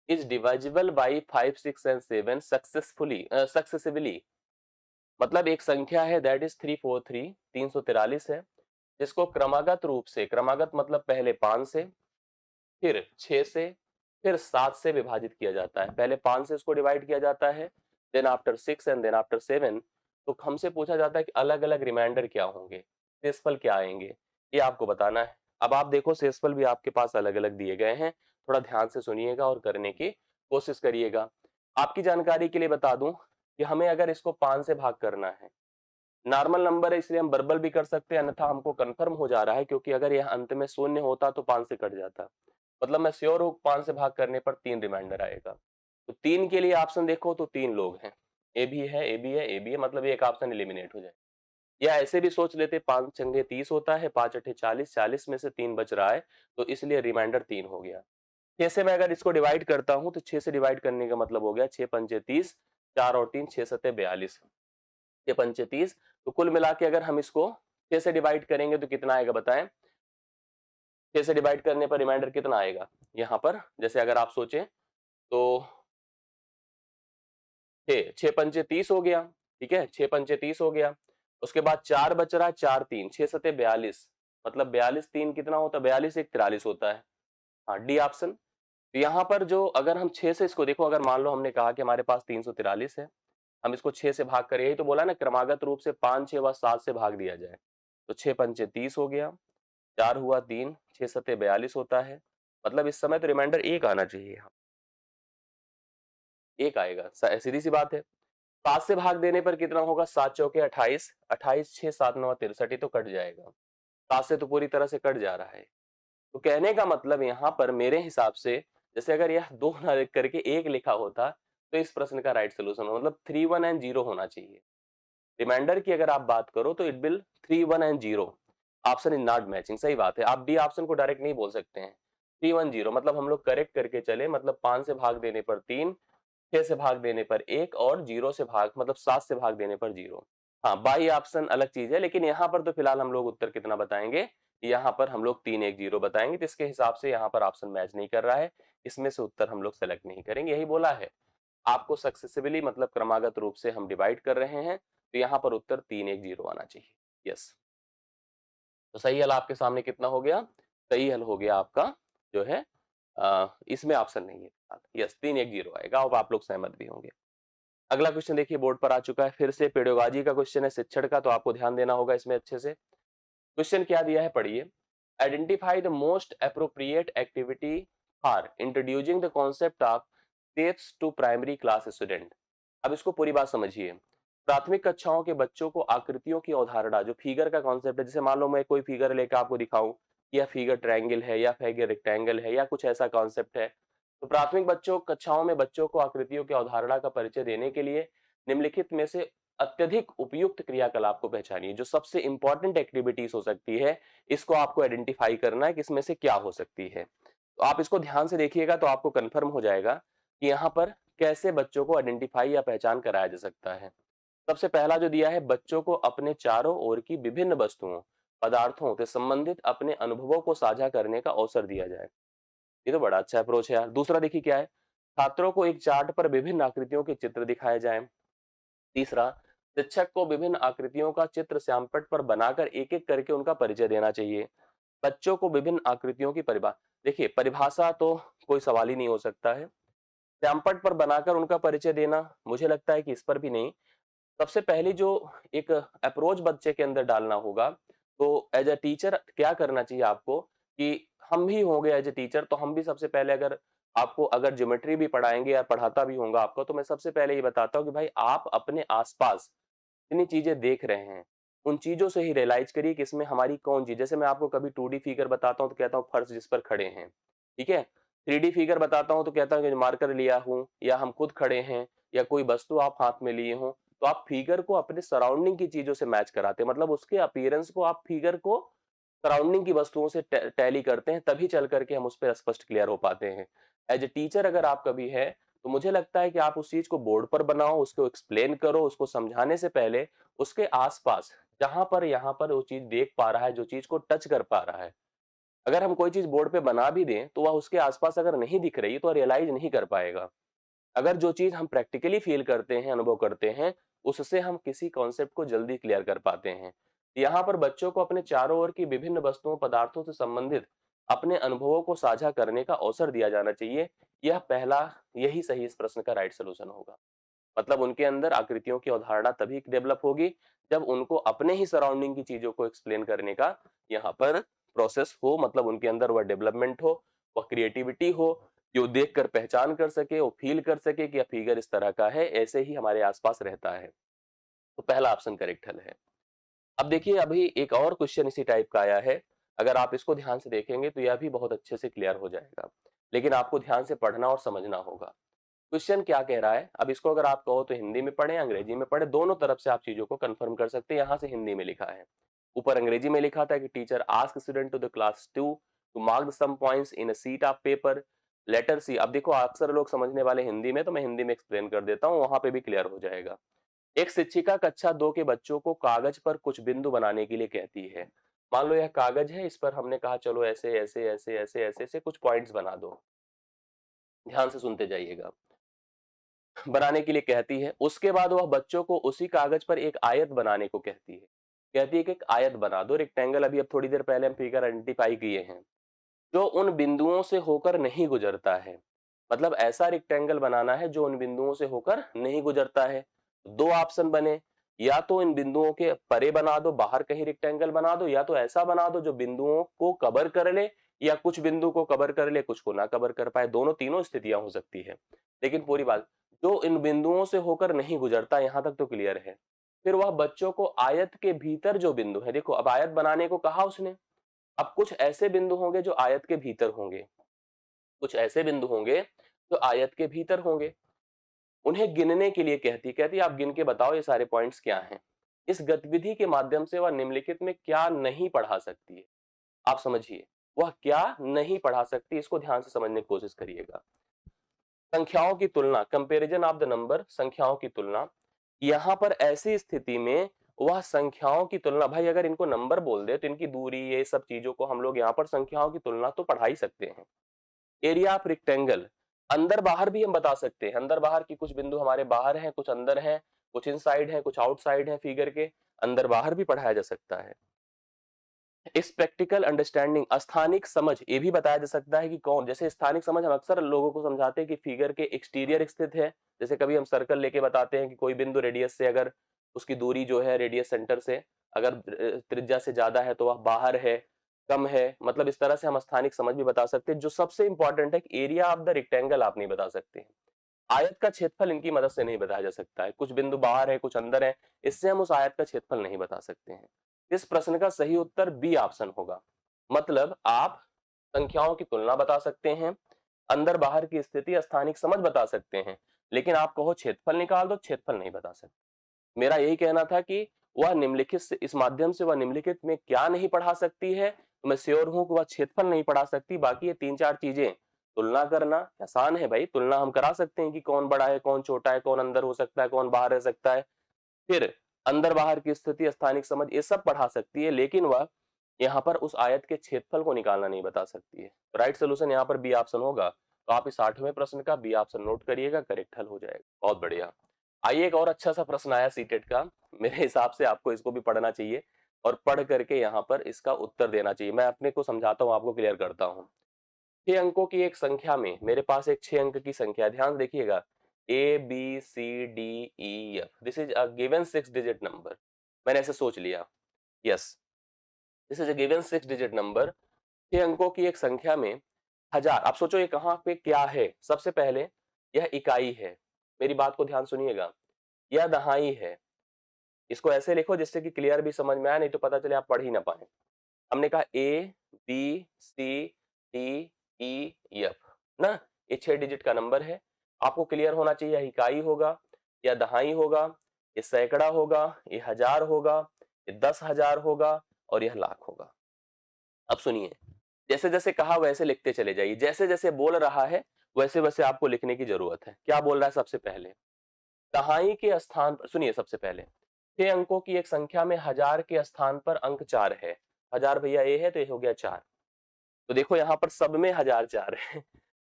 is divisible by 5, 6 and 7 successively, मतलब एक संख्या है दैट इज 343, 343 है, जिसको क्रमागत रूप से, क्रमागत मतलब पहले 5 से, फिर 6 से, फिर 7 से विभाजित किया जाता है। पहले 5 से इसको डिवाइड किया जाता है, then after 6 and then after 7। तो हमसे पूछा जाता है कि अलग अलग रिमाइंडर क्या होंगे, शेषफल क्या आएंगे, ये आपको बताना है। अब आप देखो शेषफल भी आपके पास अलग अलग दिए गए हैं, थोड़ा ध्यान से सुनिएगा और करने की कोशिश करिएगा। आपकी जानकारी के लिए बता दूं कि हमें अगर इसको 5 से भाग करना है, नॉर्मल नंबर है इसलिए हम वर्बल भी कर सकते हैं, अन्यथा हमको कंफर्म हो जा रहा है, क्योंकि अगर यह अंत में शून्य होता तो 5 से कट जाता। मतलब मैं श्योर हूं 5 से भाग करने पर 3 रिमाइंडर आएगा। तो 3 के लिए ऑप्शन देखो तो 3 लोग हैं, ए भी है, ए भी है, ए भी है, मतलब एक ऑप्शन एलिमिनेट हो जाए। या ऐसे भी सोच लेते 5 चंगे 30 होता है, 5 अठे 40, 40 में से 3 बच रहा है, तो इसलिए रिमाइंडर 3 हो गया। 6 से मैं अगर इसको डिवाइड करता हूं तो 6 से डिवाइड करने का मतलब हो गया 6 पंचे 30, 4 और 3 6 सत्ते 42, 6 पंचे 30। तो कुल मिला के अगर हम इसको 6 से डिवाइड करेंगे तो कितना आएगा बताएं। 6 से डिवाइड करने पर रिमाइंडर कितना आएगा यहाँ पर, जैसे अगर आप सोचें तो 6 पंचे 30 हो गया। ठीक है, 6 पंचे 30 हो गया। उसके बाद 4 बच रहा है, 4 3 6 सत्ते 42, मतलब 42 3 कितना होता है, 42 1 43 होता है। हाँ, डी ऑप्शन। तो यहाँ पर जो अगर हम 6 से इसको देखो, अगर मान लो हमने कहा कि हमारे पास 343 है, हम इसको 6 से भाग करें, यही तो बोला ना क्रमागत रूप से 5 6 व 7 से भाग दिया जाए। तो 6 पंचे 30 हो गया, 4 हुआ 3, 6 सत्ते 42 होता है। मतलब इस समय तो रिमाइंडर 1 आना चाहिए, यहाँ 1 आएगा, सीधी सी बात है। 7 से भाग देने पर कितना होगा, 7 चौके 28, 28 6 7 9 63, ये तो कट जाएगा। 7 से तो पूरी तरह से कट जा रहा है। तो कहने का मतलब यहाँ पर मेरे हिसाब से, जैसे अगर यह 2 ना लिख करके 1 लिखा होता तो इस प्रश्न का राइट सोल्यूशन हो, मतलब 3 1 एंड 0 होना चाहिए। रिमाइंडर की अगर आप बात करो तो it will 3 1 and 0, option is not matching. सही बात है, आप डी ऑप्शन को डायरेक्ट नहीं बोल सकते हैं। 3 1 0 मतलब हम लोग करेक्ट करके चले, मतलब 5 से भाग देने पर 3, 6 से भाग देने पर 1 और 0 से भाग मतलब 7 से भाग देने पर 0। हाँ, बाई ऑप्शन अलग चीज है, लेकिन यहाँ पर तो फिलहाल हम लोग उत्तर कितना बताएंगे, यहाँ पर हम लोग 3 1 0 बताएंगे। तो इसके हिसाब से यहाँ पर ऑप्शन मैच नहीं कर रहा है, इसमें से उत्तर हम लोग सेलेक्ट नहीं करेंगे। यही बोला है आपको, सक्सेसिवली मतलब क्रमागत रूप से हम डिवाइड कर रहे हैं, तो यहाँ पर उत्तर 3 1 0 आना चाहिए। यस, तो सही हल आपके सामने कितना हो गया, सही हल हो गया आपका जो है इसमें ऑप्शन नहीं है। यस, 3 1 0 आएगा, अब आप लोग सहमत भी होंगे। अगला क्वेश्चन देखिए बोर्ड पर आ चुका है, फिर से पेडोलॉजी का क्वेश्चन है, शिक्षण का, तो आपको ध्यान देना होगा इसमें अच्छे से। क्वेश्चन क्या दिया है पढ़िए। Identify the most appropriate activity for introducing the concept of shapes to primary class student. अब इसको पूरी बात समझिए। प्राथमिक कक्षाओं के बच्चों को आकृतियों की अवधारणा, जो फिगर का कॉन्सेप्ट है, जैसे मान लो मैं कोई फिगर लेकर आपको दिखाऊं कि यह फिगर ट्रायंगल है या फिगर रेक्टेंगल है या कुछ ऐसा कॉन्सेप्ट है, तो प्राथमिक बच्चों कक्षाओं में बच्चों को आकृतियों की अवधारणा का परिचय देने के लिए निम्नलिखित में से अत्यधिक उपयुक्त क्रियाकलाप को पहचानिए, जो सबसे इंपॉर्टेंट एक्टिविटीज हो सकती है, इसको आपको आइडेंटिफाई करना है कि इसमें से क्या हो सकती है। तो आप इसको ध्यान से देखिएगा तो आपको कंफर्म हो जाएगा कि यहाँ पर कैसे बच्चों को आइडेंटिफाई या पहचान कराया जा सकता है। सबसे पहला जो दिया है, बच्चों को अपने चारों ओर की विभिन्न वस्तुओं, पदार्थों से संबंधित अपने अनुभवों को साझा करने का अवसर दिया जाए। ये तो बड़ा अच्छा अप्रोच है यार। दूसरा देखिए क्या है, छात्रों को एक चार्ट पर विभिन्न आकृतियों के चित्र दिखाए जाएं। तीसरा, शिक्षक को विभिन्न आकृतियों का चित्र श्यामपट्ट पर बनाकर एक एक करके उनका परिचय देना चाहिए। बच्चों को विभिन्न आकृतियों की परिभाषा, देखिए परिभाषा तो कोई सवाल ही नहीं हो सकता है। श्यामपट्ट पर बनाकर उनका परिचय देना, मुझे लगता है कि इस पर भी नहीं। सबसे पहली जो एक अप्रोच बच्चे के अंदर डालना होगा, तो एज अ टीचर क्या करना चाहिए आपको कि हम भी होंगे एज अ टीचर, तो हम भी सबसे पहले अगर आपको अगर ज्योमेट्री भी पढ़ाएंगे या पढ़ाता भी होऊंगा आपको, तो मैं सबसे पहले ये बताता हूँ कि भाई आप अपने आसपास जितनी चीजें देख रहे हैं, उन चीजों से ही रियलाइज करिए कि इसमें हमारी कौन चीज, जैसे मैं आपको कभी 2D फिगर बताता हूँ तो कहता हूँ फर्श जिस पर खड़े हैं, ठीक है। 3D फिगर बताता हूँ तो कहता हूँ कि मार्कर लिया हूँ या हम खुद खड़े हैं या कोई वस्तु आप हाथ में लिए हो, तो आप फिगर को अपने सराउंडिंग की चीजों से मैच कराते हैं, मतलब उसके अपीयरेंस को आप फिगर को सराउंडिंग की वस्तुओं से टैली करते हैं, तभी चल करके हम उस पर स्पष्ट क्लियर हो पाते हैं। एज ए टीचर अगर आप कभी है, तो मुझे लगता है कि आप उस चीज को बोर्ड पर बनाओ, उसको एक्सप्लेन करो, उसको समझाने से पहले उसके आसपास जहां पर यहाँ पर वो चीज देख पा रहा है, जो चीज को टच कर पा रहा है, अगर हम कोई चीज बोर्ड पे बना भी दें तो वह उसके आसपास अगर नहीं दिख रही तो रियलाइज नहीं कर पाएगा। अगर जो चीज हम प्रैक्टिकली फील करते हैं, अनुभव करते हैं, उससे हम किसी कॉन्सेप्ट को जल्दी क्लियर कर पाते हैं। यहाँ पर बच्चों को अपने चारों ओर की विभिन्न वस्तुओं, पदार्थों से संबंधित अपने अनुभवों को साझा करने का अवसर दिया जाना चाहिए। यह पहला, यही सही इस प्रश्न का राइट सोल्यूशन होगा। मतलब उनके अंदर आकृतियों की अवधारणा तभी डेवलप होगी जब उनको अपने ही सराउंडिंग की चीजों को एक्सप्लेन करने का यहाँ पर प्रोसेस हो, मतलब उनके अंदर वह डेवलपमेंट हो, वह क्रिएटिविटी हो, जो देख कर पहचान कर सके, वो फील कर सके कि यह फिगर इस तरह का है, ऐसे ही हमारे आसपास रहता है। तो पहला ऑप्शन करेक्ट हल है। अब देखिए अभी एक और क्वेश्चन इसी टाइप का आया है, अगर आप इसको ध्यान से देखेंगे तो यह भी बहुत अच्छे से क्लियर हो जाएगा, लेकिन आपको ध्यान से पढ़ना और समझना होगा। क्वेश्चन क्या कह रहा है, अब इसको अगर आप कहो तो हिंदी में पढ़े, अंग्रेजी में पढ़े, दोनों तरफ से आप चीजों को कंफर्म कर सकते हैं। यहाँ से हिंदी में लिखा है, ऊपर अंग्रेजी में लिखा था कि teacher ask student to the class 2 to mark some points in a sheet of paper. Letter C, अब देखो अक्सर लोग समझने वाले हिंदी में, तो मैं हिंदी में एक्सप्लेन कर देता हूँ, वहां पे भी क्लियर हो जाएगा। एक शिक्षिका कक्षा 2 के बच्चों को कागज पर कुछ बिंदु बनाने के लिए कहती है। मान लो यह कागज है, इस पर हमने कहा चलो ऐसे ऐसे ऐसे ऐसे ऐसे ऐसे कुछ पॉइंट्स बना दो। ध्यान से सुनते जाइएगा। बनाने के लिए कहती है, उसके बाद वह बच्चों को उसी कागज पर एक आयत बनाने को कहती है। कहती है कि एक आयत बना दो, रेक्टेंगल, अभी अब थोड़ी देर पहले हम फिगर आइडेंटिफाई किए हैं, जो उन बिंदुओं से होकर नहीं गुजरता है। मतलब ऐसा रेक्टेंगल बनाना है जो उन बिंदुओं से होकर नहीं गुजरता है। दो ऑप्शन बने, या तो इन बिंदुओं के परे बना दो, बाहर कहीं रेक्टेंगल बना दो, या तो ऐसा बना दो जो बिंदुओं को कवर कर ले, या कुछ बिंदु को कवर कर ले, कुछ को ना कवर कर पाए। दोनों तीनों स्थितियां हो सकती है, लेकिन पूरी बात, जो इन बिंदुओं से होकर नहीं गुजरता, यहां तक तो क्लियर है। फिर वह बच्चों को आयत के भीतर जो बिंदु है, देखो अब आयत बनाने को कहा उसने, अब कुछ ऐसे बिंदु होंगे जो आयत के भीतर होंगे, कुछ ऐसे बिंदु होंगे जो आयत के भीतर होंगे, उन्हें गिनने के लिए कहती आप गिन के बताओ ये सारे पॉइंट्स क्या हैं। इस गतिविधि के माध्यम से वह निम्नलिखित में क्या नहीं पढ़ा सकती है। आप समझिए, वह क्या नहीं पढ़ा सकती, इसको ध्यान से समझने की कोशिश करिएगा। संख्याओं की तुलना, कंपैरिजन ऑफ द नंबर, संख्याओं की तुलना। यहां पर ऐसी स्थिति में वह संख्याओं की तुलना, भाई अगर इनको नंबर बोल दे तो इनकी दूरी, ये सब चीजों को हम लोग यहाँ पर संख्याओं की तुलना तो पढ़ा ही सकते हैं। एरिया ऑफ रेक्टेंगल, अंदर बाहर भी हम बता सकते हैं, अंदर बाहर की कुछ बिंदु हमारे बाहर हैं, कुछ अंदर हैं, कुछ इनसाइड हैं, कुछ आउटसाइड हैं, फिगर के अंदर बाहर भी पढ़ाया जा सकता है। इस प्रैक्टिकल अंडरस्टैंडिंग, स्थानिक समझ, ये भी बताया जा सकता है कि कौन, जैसे स्थानिक समझ हम अक्सर लोगों को समझाते हैं कि फिगर के एक्सटीरियर स्थित है। जैसे कभी हम सर्कल लेके बताते हैं कि कोई बिंदु रेडियस से अगर उसकी दूरी जो है रेडियस सेंटर से अगर त्रिज्या से ज्यादा है तो वह बाहर है, कम है, मतलब इस तरह से हम स्थानिक समझ भी बता सकते हैं। जो सबसे इंपॉर्टेंट है कि एरिया ऑफ द रेक्टेंगल आप नहीं बता सकते हैं, आयत का क्षेत्रफल इनकी मदद से नहीं बताया जा सकता है। कुछ बिंदु बाहर है, कुछ अंदर है, इससे हम उस आयत का क्षेत्रफल नहीं बता सकते हैं। इस प्रश्न का सही उत्तर बी ऑप्शन होगा। मतलब आप संख्याओं की तुलना बता सकते हैं, अंदर बाहर की स्थिति, स्थानिक समझ बता सकते हैं, लेकिन आप कहो क्षेत्रफल निकाल दो, क्षेत्रफल नहीं बता सकते। मेरा यही कहना था कि वह निम्नलिखित से, इस माध्यम से वह निम्नलिखित में क्या नहीं पढ़ा सकती है, तो मैं श्योर हूं कि वह क्षेत्रफल नहीं पढ़ा सकती। बाकी ये 3-4 चीजें, तुलना करना आसान है भाई, तुलना हम करा सकते हैं कि कौन बड़ा है, कौन छोटा है, कौन अंदर हो सकता है, कौन बाहर रह सकता है, फिर अंदर बाहर की स्थिति, स्थानिक समझ, ये सब पढ़ा सकती है, लेकिन वह यहाँ पर उस आयत के क्षेत्रफल को निकालना नहीं बता सकती है। राइट सोल्यूशन यहाँ पर बी ऑप्शन होगा। तो आप इस 8वें प्रश्न का बी ऑप्शन नोट करिएगा, करेक्ट हल हो जाएगा। बहुत बढ़िया। आइए एक और अच्छा सा प्रश्न आया सीटेट का, मेरे हिसाब से आपको इसको भी पढ़ना चाहिए और पढ़ करके यहाँ पर इसका उत्तर देना चाहिए। मैं अपने को समझाता हूँ, आपको क्लियर करता हूँ। 6 अंकों की एक संख्या में, मेरे पास एक 6 अंक की संख्या, ध्यान देखिएगा, A B C D E F, this is a given 6 digit number. मैंने ऐसे सोच लिया, yes, this is a given 6 digit number. 6 अंकों की एक संख्या में हजार, आप सोचो ये कहाँ पे क्या है। सबसे पहले यह इकाई है, मेरी बात को ध्यान सुनिएगा, यह दहाई है। इसको ऐसे लिखो जिससे कि क्लियर भी समझ में आए, नहीं तो पता चले आप पढ़ ही ना पाए। हमने कहा A B C D E F ना, ये 6 डिजिट का नंबर है। आपको क्लियर होना चाहिए, यह इकाई होगा, या दहाई होगा, ये सैकड़ा होगा, ये हजार होगा, ये 10,000 होगा और यह लाख होगा। अब सुनिए, जैसे जैसे कहा वैसे लिखते चले जाइए, जैसे जैसे बोल रहा है वैसे वैसे आपको लिखने की जरूरत है। क्या बोल रहा है? सबसे पहले दहाई के स्थान पर, सुनिए, सबसे पहले 6 अंकों की एक संख्या में हजार के स्थान पर अंक 4 है। हजार भैया ए है तो ये हो गया 4। तो देखो यहाँ पर सब में हजार 4 है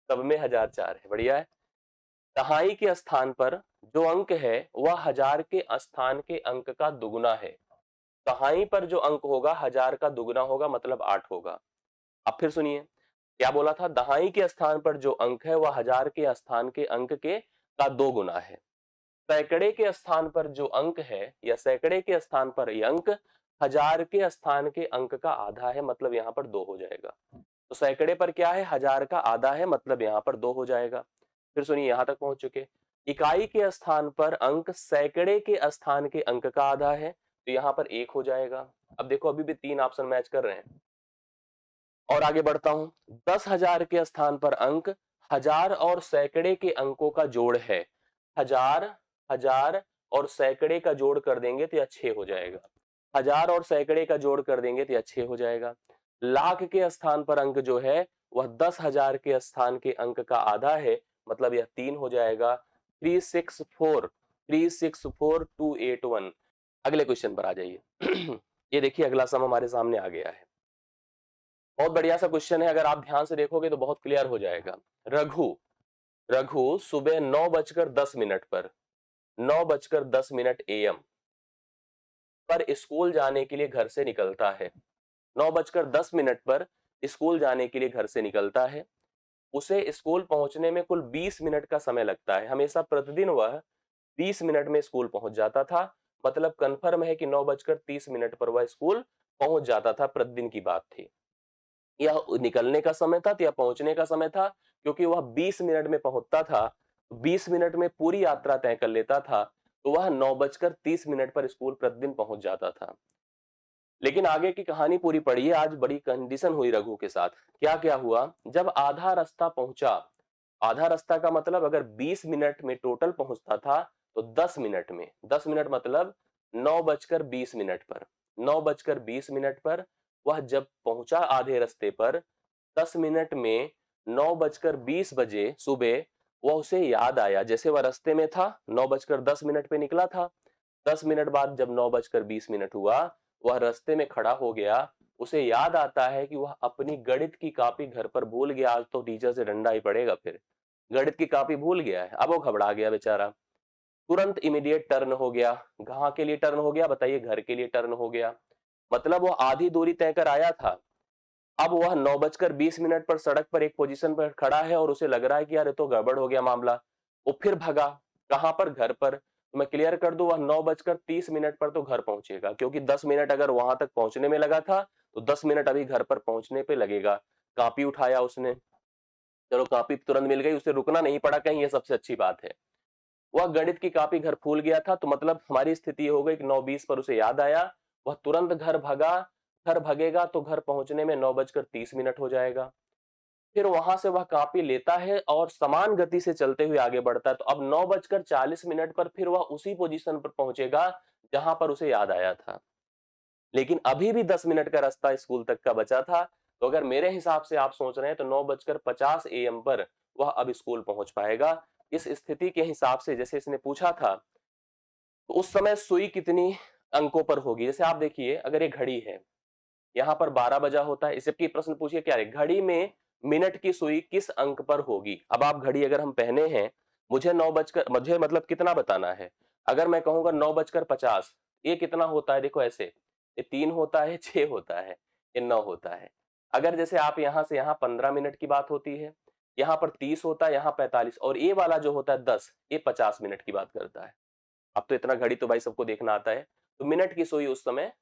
सब में हजार 4 है, बढ़िया है। दहाई के स्थान पर जो अंक है वह हजार के स्थान के अंक का दुगुना है। दहाई पर जो अंक होगा हजार का दुगुना होगा, मतलब 8 होगा। अब फिर सुनिए, क्या बोला था? दहाई के स्थान पर जो अंक है वह हजार के स्थान के अंक के का 2 गुना है। सैकड़े के स्थान पर जो अंक है, या सैकड़े के स्थान पर ये अंक हजार के स्थान के अंक का आधा है, मतलब यहाँ पर 2 हो जाएगा। तो सैकड़े पर क्या है? हजार का आधा है, मतलब यहाँ पर 2 हो जाएगा। फिर सुनिए, यहां तक पहुंच चुके। इकाई के स्थान पर अंक सैकड़े के स्थान के अंक का आधा है, तो यहाँ पर 1 हो जाएगा। अब देखो, अभी भी 3 ऑप्शन मैच कर रहे हैं। और आगे बढ़ता हूं, 10,000 के स्थान पर अंक हजार और सैकड़े के अंकों का जोड़ है। हजार, हजार और सैकड़े का जोड़ कर देंगे तो यह 6 हो जाएगा। हजार और सैकड़े का जोड़ कर देंगे तो यह 6 हो जाएगा। लाख के स्थान पर अंक जो है वह 10,000 के स्थान के अंक का आधा है, मतलब यह 3 हो जाएगा। 364,281। अगले क्वेश्चन पर आ जाइए ये देखिए, अगला सम हमारे सामने आ गया है। बहुत बढ़िया सा क्वेश्चन है, अगर आप ध्यान से देखोगे तो बहुत क्लियर हो जाएगा। रघु रघु सुबह 9:10 पर, 9:10 AM पर स्कूल जाने के लिए घर से निकलता है। 9:10 पर स्कूल जाने के लिए घर से निकलता है। उसे स्कूल पहुंचने में कुल 20 मिनट का समय लगता है। हमेशा प्रतिदिन वह 20 मिनट में स्कूल पहुंच जाता था, मतलब कंफर्म है कि 9:30 पर वह स्कूल पहुंच जाता था, प्रतिदिन की बात थी। यह निकलने का समय था या पहुंचने का समय था? क्योंकि वह 20 मिनट में पहुंचता था, 20 मिनट में पूरी यात्रा तय कर लेता था, तो वह 9:30 पर स्कूल प्रतिदिन पहुंच जाता था। लेकिन आगे की कहानी पूरी पढ़िए, आज बड़ी कंडीशन हुई रघु के साथ। क्या क्या हुआ? जब आधा रास्ता पहुंचा, आधा रास्ता का मतलब अगर 20 मिनट में टोटल पहुंचता था, तो 10 मिनट में, 10 मिनट मतलब 9:20 पर, 9:20 पर वह जब पहुंचा आधे रास्ते पर, 10 मिनट में 9:20 बजे सुबह, वह उसे याद आया, जैसे वह रास्ते में था, 9:10 पे निकला था, 10 मिनट बाद जब 9:20 हुआ, वह रास्ते में खड़ा हो गया। उसे याद आता है कि वह अपनी गणित की कॉपी घर पर भूल गया। आज तो टीचर से डंडा ही पड़ेगा, फिर गणित की कॉपी भूल गया है। अब वो घबरा गया बेचारा, तुरंत इमीडिएट टर्न हो गया। कहाँ के लिए टर्न हो गया बताइए? घर के लिए टर्न हो गया। मतलब वो आधी दूरी तय कर आया था, अब वह 9:20 पर सड़क पर एक पोजीशन पर खड़ा है और उसे लग रहा है कि यार ये तो गड़बड़ हो गया मामला। वो फिर भगा, कहां पर? घर पर। तो मैं क्लियर कर दूं, वह 9:30 पर तो घर पहुंचेगा, क्योंकि 10 मिनट अगर वहां तक पहुंचने में लगा था, तो 10 मिनट अभी घर पर पहुंचने पे लगेगा। कॉपी उठाया उसने, चलो कॉपी तुरंत मिल गई, उसे रुकना नहीं पड़ा कहीं, ये सबसे अच्छी बात है। वह गणित की कॉपी घर भूल गया था, तो मतलब हमारी स्थिति हो गई कि 9:20 पर उसे याद आया, वह तुरंत घर भगा। घर भगेगा तो घर पहुंचने में 9:30 हो जाएगा। फिर वहां से वह कॉपी लेता है और समान गति से चलते हुए आगे बढ़ता है। तो अब 9:40 पर फिर वह उसी पोजीशन पर पहुंचेगा जहां पर उसे याद आया था। लेकिन अभी भी 10 मिनट का रास्ता स्कूल तक का बचा था। तो अगर मेरे हिसाब से आप सोच रहे हैं तो 9:50 AM पर वह अब स्कूल पहुंच पाएगा। इस स्थिति के हिसाब से जैसे इसने पूछा था, तो उस समय सुई कितनी अंकों पर होगी? जैसे आप देखिए, अगर ये घड़ी है, यहाँ पर 12 बजा होता है, इससे प्रश्न पूछिए क्या है, घड़ी में मिनट की सुई किस अंक पर होगी? अब आप घड़ी अगर हम पहने हैं, मुझे मतलब कितना बताना है? अगर मैं कहूंगा 9:50, ये कितना होता है? देखो ऐसे, ये 3 होता है, 6 होता है, ये 9 होता है। अगर जैसे आप यहाँ से यहाँ 15 मिनट की बात होती है, यहाँ पर 30 होता है, यहाँ 45, और ये वाला जो होता है 10, ये 50 मिनट की बात करता है। अब तो इतना घड़ी तो भाई सबको देखना आता है। तो मिनट की सुई उस समय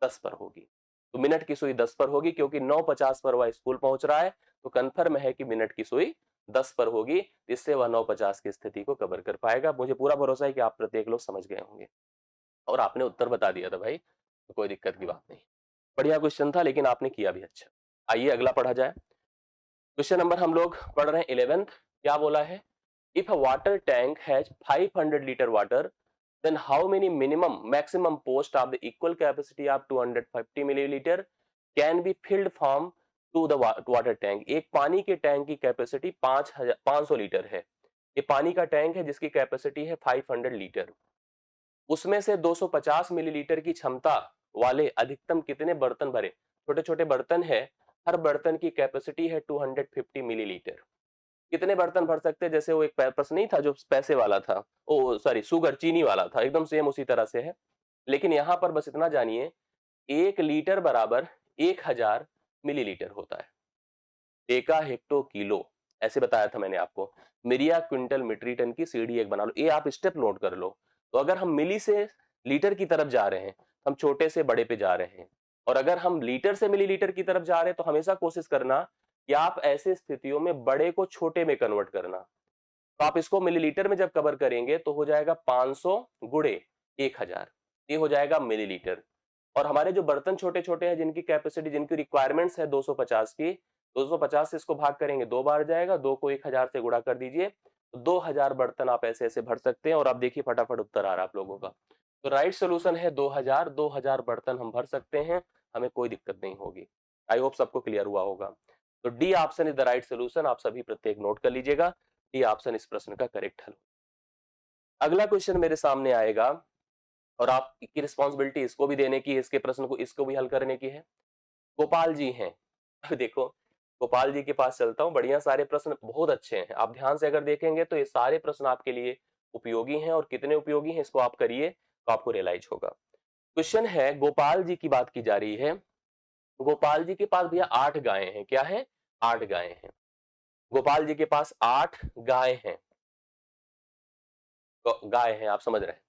10 पर होगी। तो मिनट की सुई 10 पर होगी, क्योंकि 9:50 पर वह स्कूल पहुंच रहा है। तो कंफर्म है कि मिनट की सुई 10 पर होगी, इससे वह 9:50 की स्थिति को कवर कर पाएगा। मुझे पूरा भरोसा है कि आप प्रत्येक लोग समझ गए होंगे और आपने उत्तर बता दिया था भाई, तो कोई दिक्कत की बात नहीं। बढ़िया क्वेश्चन था, लेकिन आपने किया भी अच्छा। आइए अगला पढ़ा जाए। क्वेश्चन नंबर हम लोग पढ़ रहे हैं 11th। क्या बोला है? If a water tank has 500 litre water, then how many maximum post of the equal capacity of 250 milliliter can be filled from to the water tank? एक पानी के टैंक की कैपेसिटी 500 लीटर है। ये पानी का टैंक है जिसकी कैपेसिटी है 500 लीटर। उसमें से 250 मिलीलीटर की क्षमता वाले अधिकतम कितने बर्तन भरे? छोटे छोटे बर्तन है, हर बर्तन की कैपेसिटी है 250 मिलीलीटर। कितने बर्तन भर सकते हैं? जैसे वो एक प्रश्न नहीं था जो पैसे वाला था, ओ सॉरी शुगर चीनी वाला था, एकदम सेम उसी तरह से है। लेकिन यहां पर बस इतना जानिए, 1 लीटर बराबर 1000 मिलीलीटर होता है। डेका हेक्टो किलो, ऐसे बताया था मैंने आपको। मिरिया क्विंटल मीट्री टन की सीढ़ी एक बना लो, ये आप स्टेप नोट कर लो। तो अगर हम मिली से लीटर की तरफ जा रहे हैं, हम छोटे से बड़े पे जा रहे हैं, और अगर हम लीटर से मिलीलीटर की तरफ जा रहे हैं, तो हमेशा कोशिश करना कि आप ऐसे स्थितियों में बड़े को छोटे में कन्वर्ट करना। तो आप इसको मिलीलीटर में जब कवर करेंगे तो हो जाएगा 500 गुणे 1000, ये हो जाएगा मिलीलीटर। और हमारे जो बर्तन छोटे छोटे हैं, जिनकी कैपेसिटी, जिनकी रिक्वायरमेंट्स है 250 की, 250 से इसको भाग करेंगे 2 बार जाएगा, 2 को 1000 से गुणा कर दीजिए, तो 2000 बर्तन आप ऐसे ऐसे भर सकते हैं। और आप देखिए फटाफट उत्तर आ रहा है आप लोगों का। तो राइट सोल्यूशन है 2000 बर्तन हम भर सकते हैं, हमें कोई दिक्कत नहीं होगी। आई होप सबको क्लियर हुआ होगा। तो D option is the right solution. आप सभी प्रत्येक नोट कर लीजिएगा, डी ऑप्शन इस प्रश्न का करेक्ट हल। अगला क्वेश्चन मेरे सामने आएगा, और आपकी रिस्पॉन्सिबिलिटी इसको भी देने की है, इसके प्रश्न को इसको भी हल करने की है। गोपाल जी हैं। देखो, गोपाल जी के पास चलता हूं। बढ़िया सारे प्रश्न बहुत अच्छे हैं, आप ध्यान से अगर देखेंगे तो ये सारे प्रश्न आपके लिए उपयोगी हैं, और कितने उपयोगी हैं इसको आप करिए तो आपको रियलाइज होगा। क्वेश्चन है, गोपाल जी की बात की जा रही है। गोपाल जी के पास भैया 8 गायें हैं। क्या है? 8 गायें हैं। गोपाल जी के पास 8 गायें हैं। गाय हैं, आप समझ रहे हैं।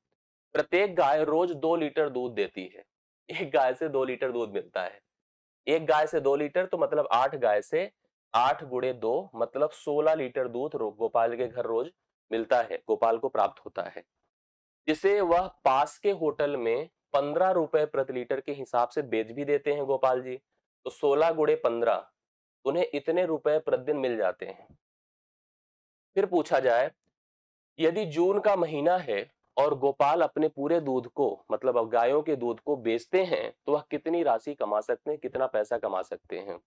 प्रत्येक गाय रोज 2 लीटर दूध देती है। एक गाय से 2 लीटर दूध मिलता है। एक गाय से 2 लीटर, तो मतलब 8 गाय से 8 गुणे 2 मतलब 16 लीटर दूध गोपाल के घर रोज मिलता है, गोपाल को प्राप्त होता है, जिसे वह पास के होटल में 15 रुपए प्रति लीटर के हिसाब से बेच भी देते हैं गोपाल जी। तो 16 गुणे 15, उन्हें इतने रुपए प्रतिदिन मिल जाते हैं। फिर पूछा जाए, यदि जून का महीना है और गोपाल अपने पूरे दूध को, मतलब अब गायों के दूध को बेचते हैं, तो वह कितनी राशि कमा सकते हैं, कितना पैसा कमा सकते हैं?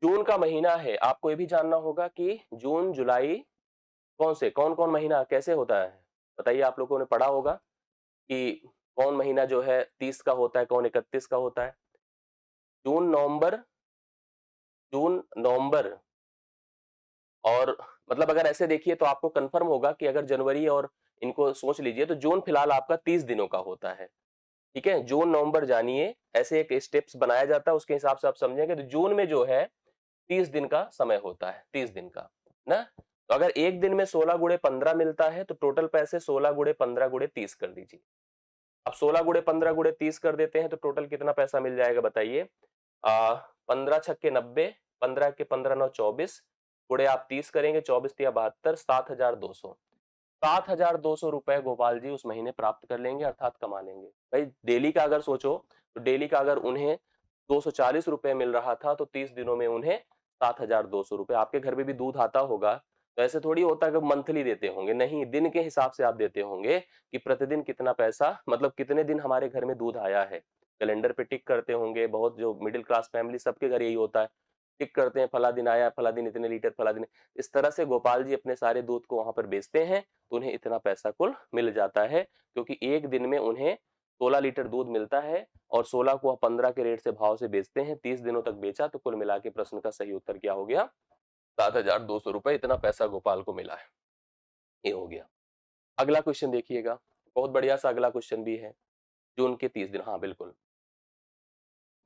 जून का महीना है, आपको ये भी जानना होगा कि जून जुलाई कौन कौन महीना कैसे होता है। बताइए, आप लोगों ने पढ़ा होगा कि कौन महीना जो है 30 का होता है, कौन 31 का होता है। जून नवंबर, जून नवंबर, और मतलब अगर ऐसे देखिए तो आपको कंफर्म होगा कि अगर जनवरी और इनको सोच लीजिए, तो जून फिलहाल आपका 30 दिनों का होता है। ठीक है, जून नवंबर जानिए, ऐसे एक स्टेप्स बनाया जाता है, उसके हिसाब से आप समझेंगे। तो जून में जो है 30 दिन का समय होता है, 30 दिन का ना। तो अगर एक दिन में 16 गुणे 15 मिलता है, तो टोटल पैसे 16 गुणे 15 गुणे 30 कर दीजिए। अब 16 गुणे 15 गुणे 30 कर देते हैं, तो टोटल कितना पैसा मिल जाएगा बताइए। 15 छक्के 90, 15 के 15 9 24, गुणे आप 30 करेंगे, 24 तिया 72, 7200। 7200 रुपए गोपाल जी उस महीने प्राप्त कर लेंगे, अर्थात कमा लेंगे। भाई डेली का अगर सोचो, तो डेली का अगर उन्हें 240 रुपए मिल रहा था, तो 30 दिनों में उन्हें 7,200 रुपए। आपके घर में भी दूध आता होगा, तो ऐसे थोड़ी होता है कि मंथली देते होंगे, नहीं, दिन के हिसाब से आप देते होंगे कि प्रतिदिन कितना पैसा, मतलब कितने दिन हमारे घर में दूध आया है। कैलेंडर पे टिक करते होंगे, बहुत जो मिडिल क्लास फैमिली सबके घर यही होता है, टिक करते हैं फला दिन आया, फला दिन इतने लीटर, फला दिन। इस तरह से गोपाल जी अपने सारे दूध को वहां पर बेचते हैं, तो उन्हें इतना पैसा कुल मिल जाता है, क्योंकि एक दिन में उन्हें 16 लीटर दूध मिलता है और 16 को 15 के रेट से भाव से बेचते हैं, 30 दिनों तक बेचा, तो कुल मिला के प्रश्न का सही उत्तर क्या हो गया, 7,200 रुपए, इतना पैसा गोपाल को मिला है। ये हो गया। अगला क्वेश्चन देखिएगा, बहुत बढ़िया सा अगला क्वेश्चन भी है। जून के 30 दिन, हाँ बिल्कुल,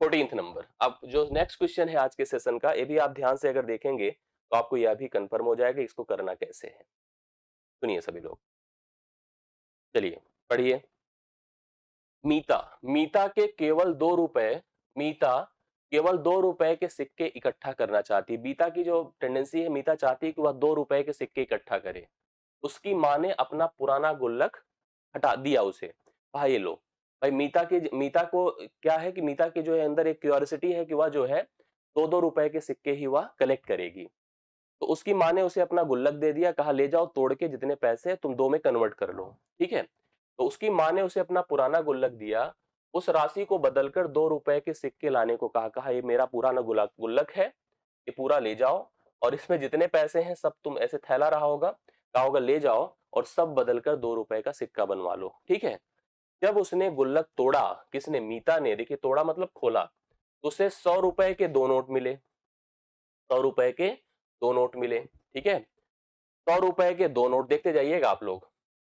14th नंबर। अब जो नेक्स्ट क्वेश्चन है आज के सेशन का, ये भी आप ध्यान से अगर देखेंगे तो आपको यह भी कंफर्म हो जाएगा इसको करना कैसे है। सुनिए सभी लोग, चलिए पढ़िए। मीता, मीता के केवल 2 रुपए, मीता केवल 2 रुपए के सिक्के इकट्ठा करना चाहती है। मीता की जो टेंडेंसी है, मीता चाहती है कि वह 2 रुपए के सिक्के इकट्ठा करे। उसकी माँ ने अपना पुराना गुल्लक हटा दिया उसे। भाई ये लो, भाई मीता को क्या है कि मीता के जो है अंदर एक क्यूरियोसिटी है कि वह जो है 2-2 रुपए के सिक्के ही वह कलेक्ट करेगी। तो उसकी माँ ने उसे अपना गुल्लक दे दिया, कहा ले जाओ तोड़ के, जितने पैसे तुम 2 में कन्वर्ट कर लो, ठीक है। तो उसकी माँ ने उसे अपना पुराना गुल्लक दिया, उस राशि को बदलकर 2 रुपए के सिक्के लाने को कहा। कहा ये मेरा पुराना गुल्लक है, ये पूरा ले जाओ और इसमें जितने पैसे हैं सब, तुम ऐसे थैला रहा होगा, कहा होगा ले जाओ और सब बदलकर 2 रुपए का सिक्का बनवा लो, ठीक है। जब उसने गुल्लक तोड़ा, किसने, मीता ने, देखिए तोड़ा मतलब खोला, तो उसे 100 रुपए के 2 नोट मिले, 100 रुपए के 2 नोट मिले, ठीक है। 100 रुपए के 2 नोट देखते जाइएगा आप लोग।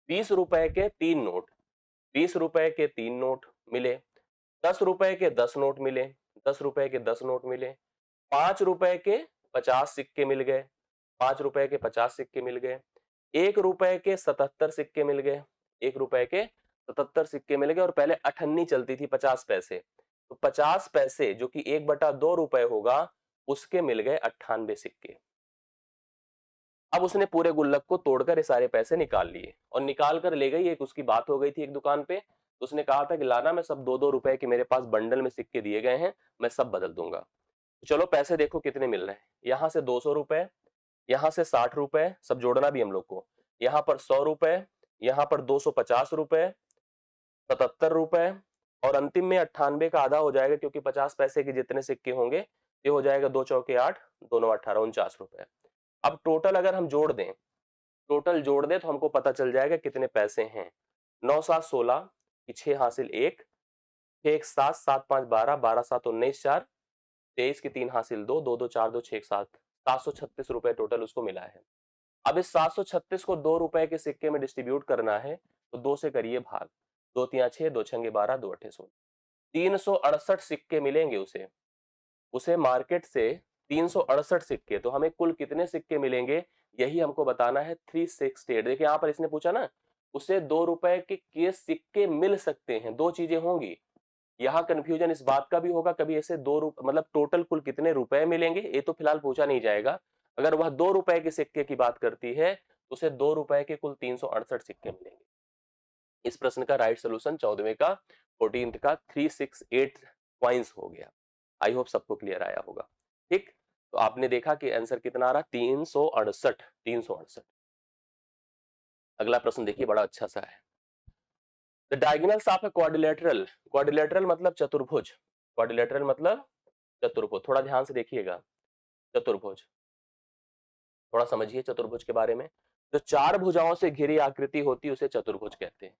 20 रुपए के 3 नोट, 20 रुपए के 3 नोट मिले। 10 रुपए के 10 नोट मिले, 10 रुपए के 10 नोट मिले। 5 रुपए के 50 सिक्के मिल गए, 5 रुपए के 50 सिक्के मिल गए। 1 रुपए के 77 सिक्के मिल गए, 1 रुपए के 77 सिक्के मिल गए। और पहले अठन्नी चलती थी 50 पैसे, तो 50 पैसे जो कि 1/2 रुपए होगा, उसके मिल गए 98 सिक्के। अब उसने पूरे गुल्लक को तोड़कर ये सारे पैसे निकाल लिए और निकाल कर ले गई। एक उसकी बात हो गई थी एक दुकान पे, तो उसने कहा था कि लाना, मैं सब 2-2 रुपए के मेरे पास बंडल में सिक्के दिए गए हैं, मैं सब बदल दूंगा। तो चलो पैसे देखो कितने मिल रहे हैं, यहाँ से 200 रुपए, यहाँ से 60 रुपए, सब जोड़ना भी हम लोग को, यहाँ पर 100 रुपए, यहाँ पर 250 रुपए, 77 रुपए, और अंतिम में 98 का आधा हो जाएगा, क्योंकि 50 पैसे के जितने सिक्के होंगे ये हो जाएगा 2 चौके 8, दोनों 18, 49 रुपए। अब टोटल अगर हम जोड़ दें, टोटल जोड़ दें तो हमको पता चल जाएगा कितने पैसे हैं। 9 7 16 की 6 हासिल 1, 6 1 7, 7 5 12, 12 7 19, 4 23 की 3 हासिल 2, 2 2 4 2 6 7, 736 रुपए टोटल उसको मिला है। अब इस 736 को 2 रुपए के सिक्के में डिस्ट्रीब्यूट करना है, तो 2 से करिए भाग, 2 3 6, 2 6 12, 2 8 16, 368 सिक्के मिलेंगे उसे। उसे मार्केट से 368 सिक्के, तो हमें कुल कितने सिक्के मिलेंगे यही हमको बताना है। 368, देखिए यहाँ पर इसने पूछा ना, उसे 2 रुपए के सिक्के मिल सकते हैं, दो चीजें होंगी। यहाँ कंफ्यूजन इस बात का भी होगा, कभी ऐसे मतलब टोटल कुल कितने रुपए मिलेंगे ये तो फिलहाल पूछा नहीं जाएगा। अगर वह 2 रुपए के सिक्के की बात करती है तो उसे 2 रुपए के कुल 368 सिक्के मिलेंगे। इस प्रश्न का राइट सोल्यूशन 14वें का 14th का 368 पॉइंट्स हो गया। आई होप सबको क्लियर आया होगा, ठीक। तो आपने देखा कि आंसर कितना आ रहा, 368, 368। अगला प्रश्न देखिए, बड़ा अच्छा सा है। The diagonals of a quadrilateral, quadrilateral मतलब चतुर्भुज, क्वाड्रिलेटरल मतलब चतुर्भुज, थोड़ा ध्यान से देखिएगा। चतुर्भुज, थोड़ा समझिए चतुर्भुज के बारे में। जो 4 भुजाओं से घिरी आकृति होती है उसे चतुर्भुज कहते हैं।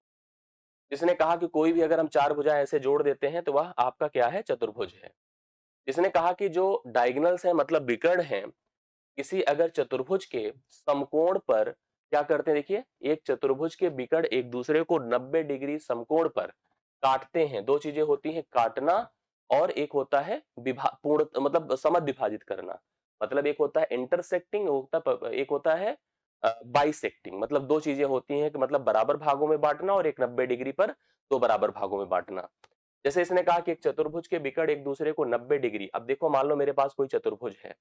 जिसने कहा कि कोई भी अगर हम 4 भुजाएं ऐसे जोड़ देते हैं तो वह आपका क्या है, चतुर्भुज है। जिसने कहा कि जो डायगोनल्स है मतलब विकर्ण है, किसी अगर चतुर्भुज के समकोण पर क्या करते हैं, देखिए एक चतुर्भुज के विकर्ण एक दूसरे को 90 डिग्री समकोण पर काटते हैं। दो चीजें होती हैं, काटना और एक होता है पूर्ण मतलब समद्विभाजित करना। मतलब एक होता है इंटरसेक्टिंग, एक होता है बाइसेक्टिंग। मतलब दो चीजें होती हैं कि मतलब बराबर भागों में बांटना और एक 90 डिग्री पर दो बराबर भागों में बांटना। जैसे इसने कहा कि एक चतुर्भुज के विकर्ण एक दूसरे को 90 डिग्री, अब देखो मान लो मेरे पास कोई चतुर्भुज है,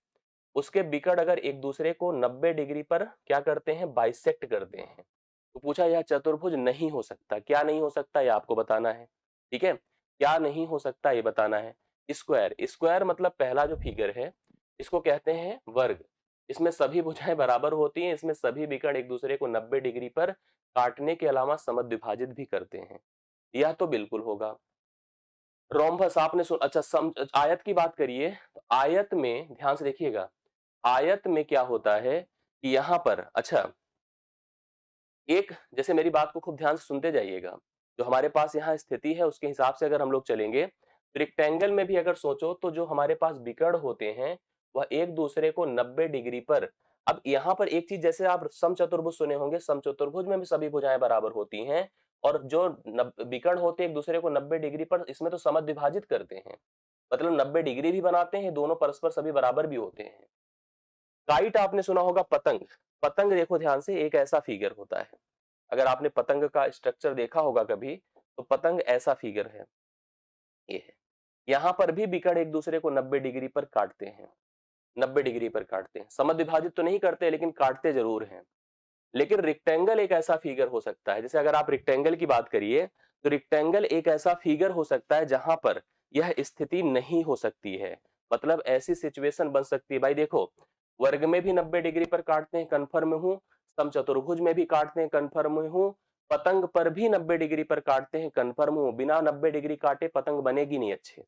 उसके विकर्ण अगर एक दूसरे को 90 डिग्री पर क्या करते हैं, बाइसेक्ट करते हैं, तो पूछा यह चतुर्भुज नहीं हो सकता। क्या नहीं हो सकता ये आपको बताना है, ठीक है। क्या नहीं हो सकता ये बताना है। स्क्वायर, स्क्वायर मतलब पहला जो फिगर है इसको कहते हैं वर्ग। इसमें सभी भुजाएं बराबर होती हैं, इसमें सभी विकर्ण एक दूसरे को 90 डिग्री पर काटने के अलावा समद्विभाजित भी करते हैं। यह तो बिल्कुल होगा। रोम्बस आपने सुन, अच्छा आयत की बात करिए, तो आयत में ध्यान से देखिएगा, आयत में क्या होता है कि यहां पर, अच्छा एक, जैसे मेरी बात को खूब ध्यान से सुनते जाइएगा, जो हमारे पास यहाँ स्थिति है उसके हिसाब से अगर हम लोग चलेंगे, रेक्टेंगल में भी अगर सोचो तो जो हमारे पास विकर्ण होते हैं वह एक दूसरे को 90 डिग्री पर, अब यहाँ पर एक चीज, जैसे आप समचतुर्भुज सुने होंगे, समचतुर्भुज में भी सभी भुजाएं बराबर होती हैं, और जो विकर्ण होते हैं एक दूसरे को 90 डिग्री पर, इसमें तो समद्विभाजित करते हैं, मतलब 90 डिग्री भी बनाते हैं, दोनों परस्पर सभी बराबर भी होते हैं। काइट आपने सुना होगा, पतंग। पतंग देखो ध्यान से, एक ऐसा फिगर होता है, अगर आपने पतंग का स्ट्रक्चर देखा होगा कभी, तो पतंग ऐसा फिगर है, ये है। यहां पर भी विकर्ण एक दूसरे को 90 डिग्री पर काटते हैं, 90 डिग्री पर काटते हैं, समद्विभाजित तो नहीं करते लेकिन काटते जरूर हैं। लेकिन रेक्टेंगल एक ऐसा फिगर हो सकता है, जैसे अगर आप रेक्टेंगल की बात करिए, तो रेक्टेंगल एक ऐसा फिगर हो सकता है जहां पर यह स्थिति नहीं हो सकती है, मतलब ऐसी सिचुएशन बन सकती है, भाई देखो, वर्ग में भी 90 डिग्री पर काटते हैं, कन्फर्म हूं, समचतुर्भुज में भी काटते हैं, कन्फर्म हूं, पतंग पर भी 90 डिग्री पर काटते हैं, कन्फर्म हूं, बिना 90 डिग्री काटे पतंग बनेगी नहीं अच्छे।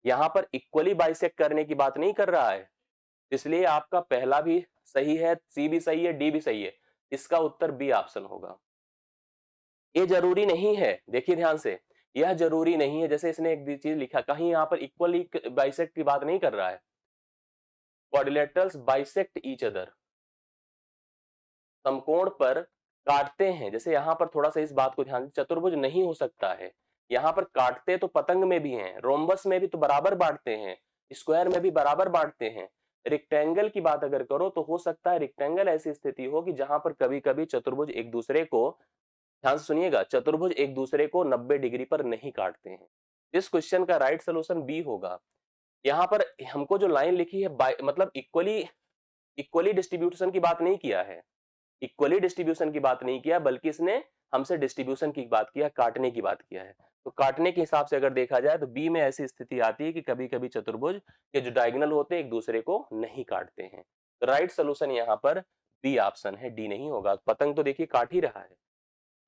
यहां पर इक्वली बाइसेक्ट करने की बात नहीं कर रहा है, इसलिए आपका पहला भी सही है, सी भी सही है, डी भी सही है, इसका उत्तर बी ऑप्शन होगा। ये जरूरी नहीं है, देखिए ध्यान से, यह जरूरी नहीं है, जैसे इसने एक चीज लिखा, कहीं यहाँ पर इक्वली बाइसेक्ट की बात नहीं कर रहा है, क्वाड्रिलेटरल्स बाइसेक्ट ईच अदर, समकोण पर काटते हैं, जैसे यहां पर थोड़ा सा इस बात को ध्यान, चतुर्भुज नहीं हो सकता है, यहां पर काटते तो पतंग में भी हैं, रोम्बस में भी तो बराबर बांटते हैं, स्क्वायर में भी बराबर बांटते हैं, रेक्टेंगल की बात अगर करो तो हो सकता है रेक्टेंगल ऐसी स्थिति हो कि जहां पर कभी कभी चतुर्भुज एक दूसरे को, ध्यान से सुनिएगा, चतुर्भुज एक दूसरे को 90 डिग्री पर नहीं काटते हैं। इस क्वेश्चन का राइट सोल्यूशन बी होगा। यहाँ पर हमको जो लाइन लिखी है, मतलब इक्वली, इक्वली डिस्ट्रीब्यूशन की बात नहीं किया है, इक्वली डिस्ट्रीब्यूशन की बात नहीं किया, बल्कि इसने हमसे डिस्ट्रीब्यूशन की बात किया, काटने की बात किया है। तो काटने के हिसाब से अगर देखा जाए तो बी में ऐसी स्थिति आती है कि कभी कभी चतुर्भुज के जो डायगोनल होते हैं एक दूसरे को नहीं काटते हैं। तो राइट सोल्यूशन यहाँ पर बी ऑप्शन है, डी नहीं होगा। पतंग तो देखिए काट ही रहा है,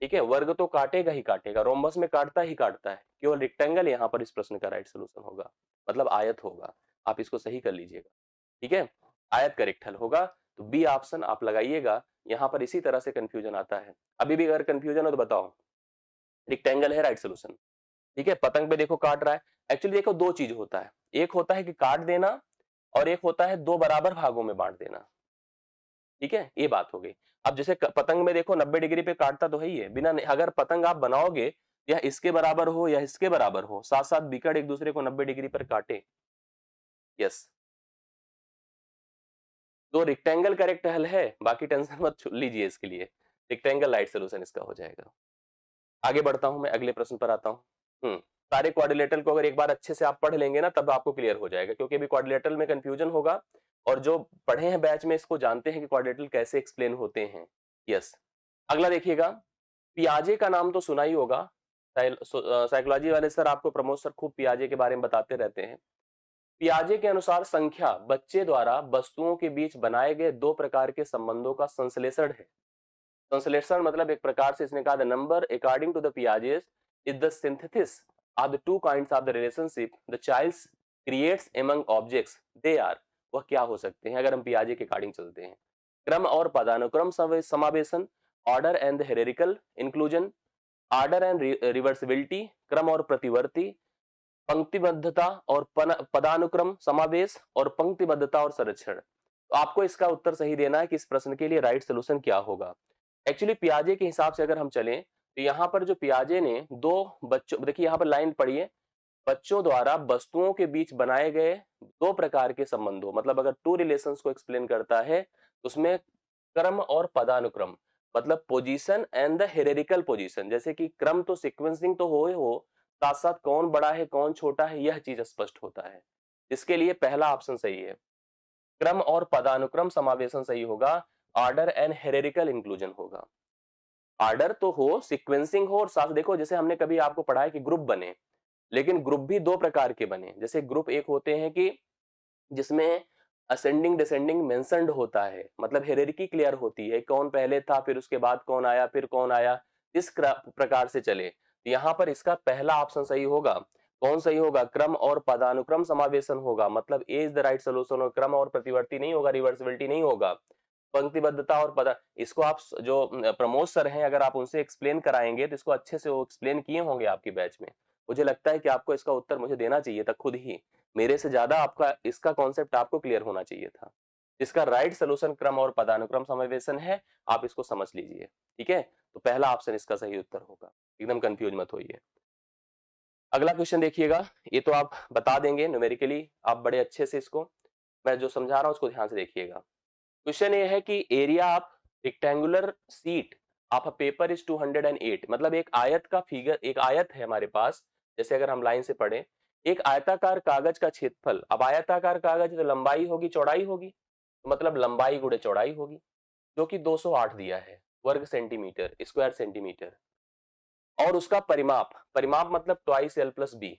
ठीक है, वर्ग तो काटेगा ही काटेगा, रोम्बस में काटता ही काटता है, केवल रेक्टेंगल यहाँ पर इस प्रश्न का राइट सोल्यूशन होगा, मतलब आयत होगा। आप इसको सही कर लीजिएगा, ठीक है, आयत करेक्ट हल होगा। तो बी ऑप्शन आप लगाइएगा, यहाँ पर इसी तरह से कंफ्यूजन आता है। अभी भी अगर कंफ्यूजन हो तो बताओ, रेक्टेंगल है राइट सोल्यूशन, ठीक है। पतंग पे देखो काट रहा है, एक्चुअली देखो दो चीज होता है, एक होता है कि काट देना, और एक होता है दो बराबर भागों में बांट देना, ठीक है, ये बात हो गई। अब जैसे पतंग में देखो 90 डिग्री पे काटता तो है ही है, बिना अगर पतंग आप बनाओगे, या इसके बराबर हो या इसके बराबर हो, साथ साथ विकर्ण एक दूसरे को 90 डिग्री पर काटे, यस, तो रेक्टेंगल करेक्ट हल है, बाकी टेंशन मत लीजिए इसके लिए, रेक्टेंगल राइट सोल्यूशन इसका हो जाएगा। आगे बढ़ता हूं, मैं अगले प्रश्न पर आता हूं। सारे क्वाड्रिलेटरल को अगर एक बार अच्छे से आप पढ़ लेंगे ना, तब आपको क्लियर हो जाएगा, क्योंकि अभी क्वाड्रिलेटरल में कंफ्यूजन होगा, और जो पढ़े हैं बैच में इसको जानते हैं कि क्वाड्रिलेटरल कैसे एक्सप्लेन होते हैं। यस, अगला देखिएगा, पियाजे का नाम तो सुना ही होगा, साइकोलॉजी वाले सर, आपको प्रमोद सर खूब पियाजे के बारे में बताते रहते हैं। पियाजे के अनुसार संख्या बच्चे द्वारा वस्तुओं के बीच बनाए गए दो प्रकार के संबंधों का संश्लेषण है। संश्लेषण मतलब एक प्रकार से इसने कहा, the number according to the Piaget's is the synthesis of the two kinds of the relationship the child creates among objects they are, वह क्या हो सकते हैं अगर हम पियाजे के अकॉर्डिंग चलते हैं। क्रम और पदानुक्रम समावेशन, order and hierarchical inclusion, order and reversibility, क्रम और प्रतिवर्ती, पंक्तिबद्धता और पदानुक्रम समावेश, और पंक्तिबद्धता और संरक्षण। तो आपको इसका उत्तर सही देना है कि इस प्रश्न के लिए राइट सोल्यूशन क्या होगा। एक्चुअली पियाजे के हिसाब से अगर हम चलें, तो यहाँ पर जो पियाजे ने दो बच्चों, देखिए यहाँ पर लाइन पढ़िए, बच्चों द्वारा वस्तुओं के बीच बनाए गए दो प्रकार के संबंधों, मतलब अगर टू रिलेशंस को एक्सप्लेन करता है, उसमें क्रम और पदानुक्रम, मतलब पोजीशन एंड द हेरेरिकल पोजीशन, जैसे कि क्रम तो सीक्वेंसिंग तो हो, साथ साथ कौन बड़ा है कौन छोटा है यह चीज स्पष्ट होता है। इसके लिए पहला ऑप्शन सही है, क्रम और पदानुक्रम समावेशन सही होगा, ऑर्डर एंड हेरेरिकल इंक्लूजन होगा। ऑर्डर तो हो, सीक्वेंसिंग हो, और साथ देखो जैसे हमने कभी आपको पढ़ा है कि ग्रुप बने, लेकिन ग्रुप भी दो प्रकार के बने, जैसे ग्रुप एक होते हैं कि जिसमें असेंडिंग डिसेंडिंग मेंशन्ड होता है, मतलब हायरार्की क्लियर होती है, कौन पहले था फिर उसके बाद कौन आया फिर कौन आया, इस प्रकार से चले। तो यहाँ पर इसका पहला ऑप्शन सही होगा। कौन सही होगा? क्रम और पदानुक्रम समावेशन होगा, मतलब ए इज द राइट सोल्यूशन। और क्रम और प्रतिवर्ती नहीं होगा, रिवर्सिबिलिटी नहीं होगा, पंक्तिबद्धता और पदा। इसको आप जो प्रमोद सर हैं, अगर आप उनसे एक्सप्लेन कराएंगे तो इसको अच्छे से वो एक्सप्लेन किए होंगे आपकी बैच में। मुझे लगता है कि आपको इसका उत्तर मुझे देना चाहिए था खुद ही, मेरे से ज्यादा आपका इसका कॉन्सेप्ट आपको क्लियर होना चाहिए था। इसका राइट सोल्यूशन क्रम और पदानुक्रम समावेशन है, आप इसको समझ लीजिए। ठीक है, तो पहला ऑप्शन इसका सही उत्तर होगा, एकदम कंफ्यूज मत होइए। अगला क्वेश्चन देखिएगा, ये तो आप बता देंगे न्यूमेरिकली, आप बड़े अच्छे से इसको, मैं जो समझा रहा हूं उसको ध्यान से देखिएगा। क्वेश्चन ये है कि area of rectangular seat of a paper is 208, मतलब एक आयत का फिगर, एक आयत है हमारे पास, जैसे अगर हम लाइन से पढ़े, एक आयताकार कागज का क्षेत्रफल। अब आयताकार कागज तो लंबाई होगी चौड़ाई होगी, तो मतलब लंबाई गुणे चौड़ाई होगी, जो कि 208 दिया है वर्ग सेंटीमीटर, स्क्वायर सेंटीमीटर। और उसका परिमाप, परिमाप मतलब twice L plus B,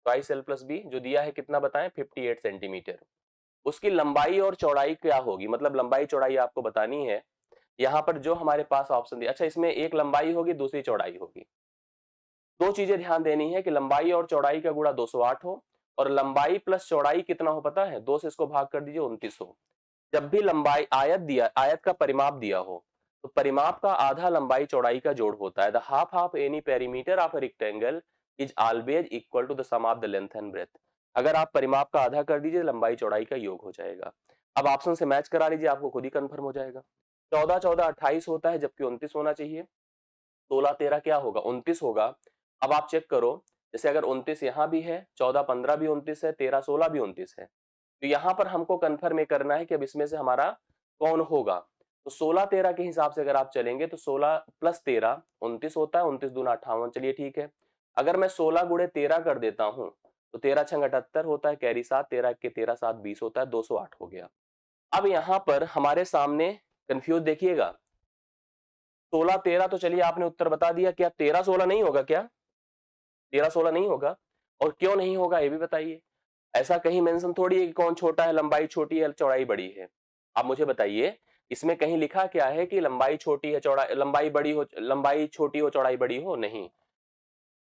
twice L plus B जो दिया है कितना बताएं, 58 सेंटीमीटर। उसकी लंबाई और चौड़ाई क्या होगी, मतलब लंबाई चौड़ाई आपको बतानी है। यहाँ पर जो हमारे पास ऑप्शन दिया, अच्छा इसमें एक लंबाई होगी दूसरी चौड़ाई होगी। दो चीजें ध्यान देनी है कि लंबाई और चौड़ाई का गुणा 208 हो, और लंबाई प्लस चौड़ाई कितना हो पता है, 2 से इसको भाग कर दीजिए 29 हो। जब भी लंबाई आयत दिया, आयत का परिमाप दिया हो, तो परिमाप का आधा लंबाई चौड़ाई का जोड़ होता है। The half of any perimeter of a rectangle is always equal to the sum of the length and breadth. अगर आप परिमाप का आधा कर दीजिए, लंबाई चौड़ाई का योग हो जाएगा। अब ऑप्शन से मैच करा लीजिए, आपको खुद ही कंफर्म हो जाएगा। 14 14 28 होता है, जबकि 29 होना चाहिए। 16 13 क्या होगा, 29 होगा। अब आप चेक करो, जैसे अगर 29 यहाँ भी है, 14 15 भी 29 है, 13 16 भी 29 है, तो यहाँ पर हमको कंफर्म ये करना है कि अब इसमें से हमारा कौन होगा। तो 16 13 के हिसाब से अगर आप चलेंगे तो 16 प्लस 13 29 होता है, 29 दूना 58, चलिए ठीक है। अगर मैं 16 गुणे 13 कर देता हूं, तो 13 छंग 78 होता है, कैरी 7, 13 के 13 7 20 होता है, 208 हो गया। अब यहाँ पर हमारे सामने कंफ्यूज देखिएगा, 16 13 तो चलिए आपने उत्तर बता दिया, क्या 13 16 नहीं होगा क्या? 13 16 नहीं होगा, और क्यों नहीं होगा ये भी बताइए। ऐसा कहीं मेंशन थोड़ी है कि कौन छोटा है, लंबाई छोटी है चौड़ाई बड़ी है। आप मुझे बताइए, इसमें कहीं लिखा क्या है कि लंबाई छोटी है चौड़ाई, लंबाई बड़ी हो, लंबाई छोटी हो चौड़ाई बड़ी हो? नहीं।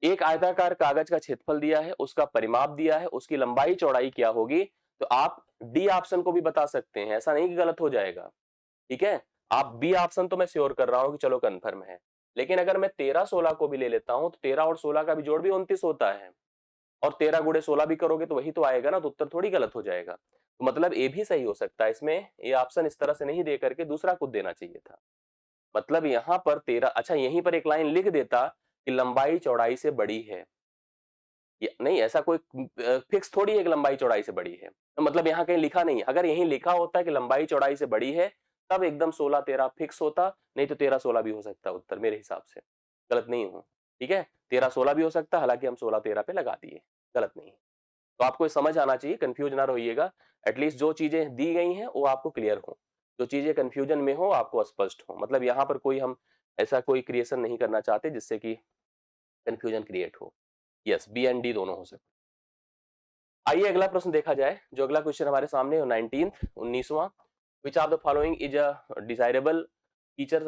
एक आयताकार कागज का क्षेत्रफल दिया है, उसका परिमाप दिया है, उसकी लंबाई चौड़ाई क्या होगी, तो आप डी ऑप्शन को भी बता सकते हैं, ऐसा नहीं कि गलत हो जाएगा। ठीक है, आप बी ऑप्शन तो मैं श्योर कर रहा हूं कि चलो कंफर्म है। लेकिन अगर मैं 13 16 को भी ले लेता हूं, तो 13 और 16 का भी जोड़ भी 29 होता है, और 13 गुणे 16 भी करोगे तो वही तो आएगा ना, तो उत्तर थोड़ी गलत हो जाएगा। तो मतलब ए भी सही हो सकता है, इसमें ये ऑप्शन इस तरह से नहीं दे करके दूसरा कुछ देना चाहिए था। मतलब यहाँ पर 13, अच्छा यहीं पर एक लाइन लिख देता कि लंबाई चौड़ाई से बड़ी है, नहीं ऐसा कोई फिक्स थोड़ी है कि लंबाई चौड़ाई से बड़ी है, तो मतलब यहाँ कहीं लिखा नहीं है। अगर यहीं लिखा होता कि लंबाई चौड़ाई से बड़ी है, तब एकदम 16 13 फिक्स होता, नहीं तो 13 16 भी हो सकता उत्तर, मेरे हिसाब से गलत नहीं हूं। ठीक है, 13 16 भी हो सकता, हालांकि हम 16 13 पे लगा दिए, गलत नहीं। तो आपको ये समझ आना चाहिए, कंफ्यूज ना रहिएगा। एटलीस्ट जो चीजें दी गई हैं वो आपको क्लियर हो, जो चीजें कंफ्यूजन में हो आपको स्पष्ट हो। मतलब यहाँ पर कोई हम ऐसा कोई क्रिएशन नहीं करना चाहते जिससे कि कंफ्यूजन क्रिएट हो। यस, बी एंड डी दोनों हो सकते। आइए अगला प्रश्न देखा जाए। जो अगला क्वेश्चन हमारे सामने है 19th 19वां, which of the following is a desirable teacher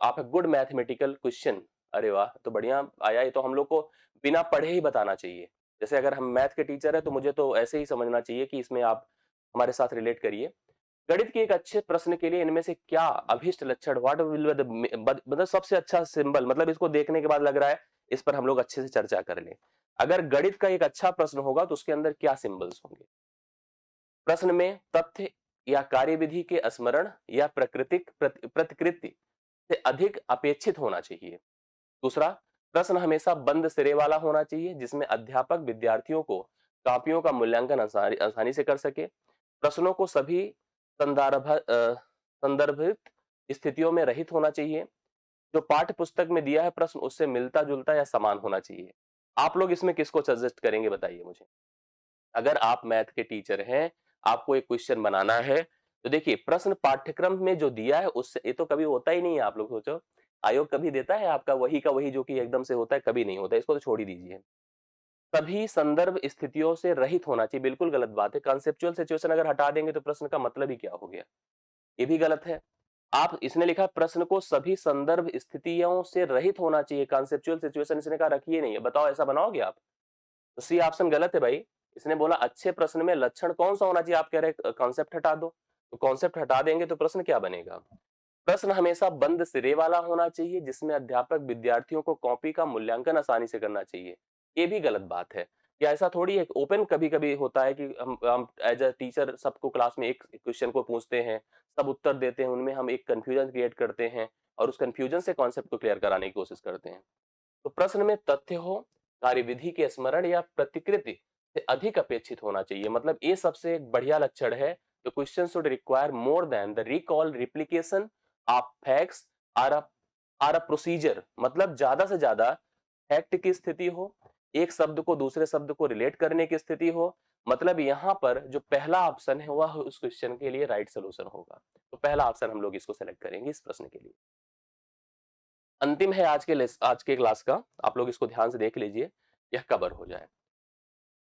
of a good mathematical question. अरे वाह, तो बढ़िया आया, ये तो हम लोग को बिना पढ़े ही बताना चाहिए। जैसे अगर हम मैथ के टीचर है तो मुझे तो ऐसे ही समझना चाहिए कि इसमें आप हमारे साथ रिलेट करिए। गणित के एक अच्छे प्रश्न के लिए इनमें से क्या अभिष्ट लक्षण, व्हाट विल द, मतलब सबसे अच्छा सिंबल, मतलब इसको देखने के बाद लग रहा है इस पर हम लोग अच्छे से चर्चा कर लें। अगर गणित का एक अच्छा प्रश्न होगा तो उसके अंदर क्या सिंबल्स होंगे? प्रश्न में तथ्य या कार्यविधि के स्मरण या प्राकृतिक प्रतिकृति से अधिक अपेक्षित होना चाहिए। दूसरा, प्रश्न हमेशा बंद सिरे वाला होना चाहिए, जिसमें अध्यापक विद्यार्थियों को कॉपियों का मूल्यांकन आसानी से कर सके। प्रश्नों को सभी संदर्भित स्थितियों में रहित होना चाहिए। जो पाठ्य पुस्तक में दिया है प्रश्न उससे मिलता जुलता या समान होना चाहिए। आप लोग इसमें किसको सजेस्ट करेंगे बताइए मुझे। अगर आप मैथ के टीचर हैं, आपको एक क्वेश्चन बनाना है, तो देखिए प्रश्न पाठ्यक्रम में जो दिया है उससे, ये तो कभी होता ही नहीं है। आप लोग सोचो, आयोग कभी देता है आपका वही का वही जो कि एकदम से होता है? कभी नहीं होता, इसको तो छोड़ ही दीजिए। सभी संदर्भ स्थितियों से रहित होना चाहिए, बिल्कुल गलत बात है। कॉन्सेप्चुअल सिचुएशन अगर हटा देंगे तो प्रश्न का मतलब ही क्या हो गया, ये भी गलत है। आप इसने लिखा प्रश्न को सभी संदर्भ स्थितियों से रहित होना चाहिए, कॉन्सेप्चुअल सिचुएशन इसने कहा रखिए नहीं है। बताओ ऐसा बनाओगे आप? तो सी ऑप्शन गलत है भाई। इसने बोला अच्छे प्रश्न में लक्षण कौन सा होना चाहिए, आप कह रहे कॉन्सेप्ट हटा दो। तो कॉन्सेप्ट हटा देंगे तो प्रश्न क्या बनेगा? प्रश्न हमेशा बंद सिरे वाला होना चाहिए जिसमें अध्यापक विद्यार्थियों को कॉपी का मूल्यांकन आसानी से करना चाहिए। ये भी गलत बात है। या ऐसा थोड़ी है, ओपन कभी कभी होता है कि हम एज अ टीचर सबको क्लास में एक क्वेश्चन को पूछते हैं, सब उत्तर देते हैं, उनमें हम एक कंफ्यूजन क्रिएट करते हैं और उस कंफ्यूजन से कॉन्सेप्ट को क्लियर कराने की कोशिश करते हैं। तो प्रश्न में तथ्य हो, कार्यविधि के स्मरण या प्रतिकृति से अधिक अपेक्षित होना चाहिए, मतलब ये सबसे एक बढ़िया लक्षण है। The question should require more than the recall replication of facts or a procedure, मतलब ज्यादा से ज्यादा फैक्ट की स्थिति हो, एक शब्द को दूसरे शब्द को रिलेट करने की स्थिति हो। मतलब यहाँ पर जो पहला ऑप्शन है वह उस क्वेश्चन के लिए राइट सोल्यूशन होगा। तो पहला ऑप्शन हम लोग इसको सेलेक्ट करेंगे इस प्रश्न के लिए। अंतिम है आज के क्लास का, आप लोग इसको ध्यान से देख लीजिए, यह कवर हो जाए।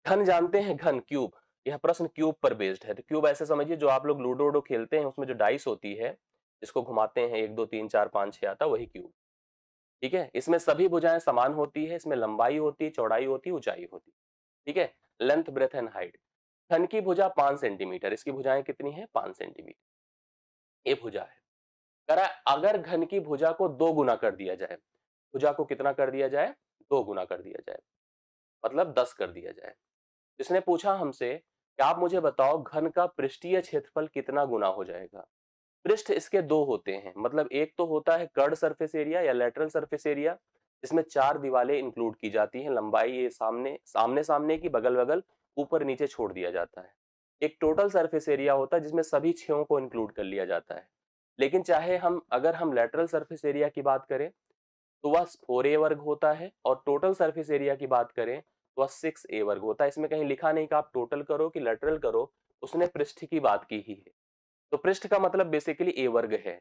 घन जानते हैं, घन क्यूब, यह प्रश्न क्यूब पर बेस्ड है। तो क्यूब ऐसे समझिए जो आप लोग लूडो वूडो खेलते हैं उसमें जो डाइस होती है, जिसको घुमाते हैं 1 2 3 4 5 6 आता, वही क्यूब। ठीक है, इसमें सभी भुजाएं समान होती है, इसमें लंबाई होती है, चौड़ाई होती है, ऊंचाई होती है। ठीक है, लेंथ ब्रेथ एंड हाइट। घन की भुजा 5 सेंटीमीटर, इसकी भुजाएं कितनी है? 5 सेंटीमीटर, ये भुजा है। कह रहा है अगर घन की भुजा को 2 गुना कर दिया जाए, भुजा को कितना कर दिया जाए? 2 गुना कर दिया जाए, मतलब 10 कर दिया जाए। इसने पूछा हमसे कि आप मुझे बताओ घन का पृष्ठीय क्षेत्रफल कितना गुना हो जाएगा। पृष्ठ इसके दो होते हैं, मतलब एक तो होता है कर्ड सरफेस एरिया या लेटरल सरफेस एरिया, जिसमें 4 दीवारें इंक्लूड की जाती हैं, लंबाई ये सामने सामने सामने की, बगल बगल, ऊपर नीचे छोड़ दिया जाता है। एक टोटल सरफेस एरिया होता है जिसमें सभी 6 को इंक्लूड कर लिया जाता है। लेकिन चाहे हम अगर हम लेटरल सरफेस एरिया की बात करें तो वह 4a वर्ग होता है, और टोटल सरफेस एरिया की बात करें तो वह 6a वर्ग होता है। इसमें कहीं लिखा नहीं कि आप टोटल करो कि लेटरल करो, उसने पृष्ठ की बात की ही है। तो पृष्ठ का मतलब बेसिकली a वर्ग है।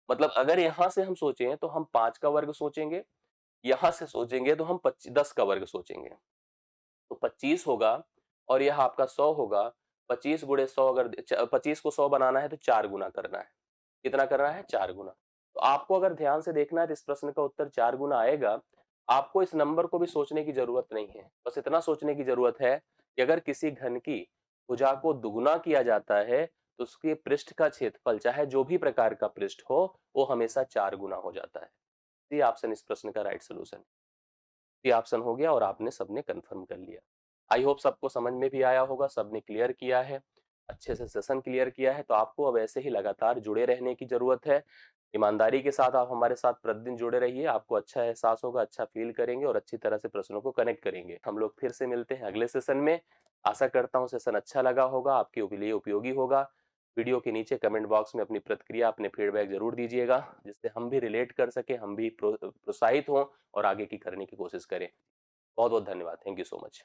मतलब अगर यहां से हम सोचें तो हम 5 का वर्ग सोचेंगे, यहां से सोचेंगे तो हम 10 का वर्ग सोचेंगे। तो 25 होगा और यह आपका 100 होगा। 25 गुणे 100, अगर 25 को 100 बनाना है तो 4 गुना करना है। कितना करना है? 4 गुना। तो आपको अगर ध्यान से देखना है तो इस प्रश्न का उत्तर 4 गुना आएगा। आपको इस नंबर को भी सोचने की जरूरत नहीं है, बस इतना सोचने की जरूरत है कि अगर किसी घन की भुजा को दुगुना किया जाता है तो उसके पृष्ठ का क्षेत्रफल, चाहे जो भी प्रकार का पृष्ठ हो, वो हमेशा 4 गुना हो जाता है। ये ऑप्शन इस प्रश्न का राइट सोल्यूशन। ये ऑप्शन हो गया और आपने सबने कंफर्म कर लिया। आई होप सबको समझ में भी आया होगा, सबने क्लियर किया है, अच्छे से सेशन क्लियर किया है। तो आपको अब ऐसे ही लगातार जुड़े रहने की जरूरत है। ईमानदारी के साथ आप हमारे साथ प्रतिदिन जुड़े रहिए, आपको अच्छा एहसास होगा, अच्छा फील करेंगे और अच्छी तरह से प्रश्नों को कनेक्ट करेंगे। हम लोग फिर से मिलते हैं अगले सेशन में। आशा करता हूँ सेशन अच्छा लगा होगा, आपके लिए उपयोगी होगा। वीडियो के नीचे कमेंट बॉक्स में अपनी प्रतिक्रिया, अपने फीडबैक जरूर दीजिएगा, जिससे हम भी रिलेट कर सके, हम भी प्रोत्साहित हों और आगे की करने की कोशिश करें। बहुत बहुत धन्यवाद, थैंक यू सो मच।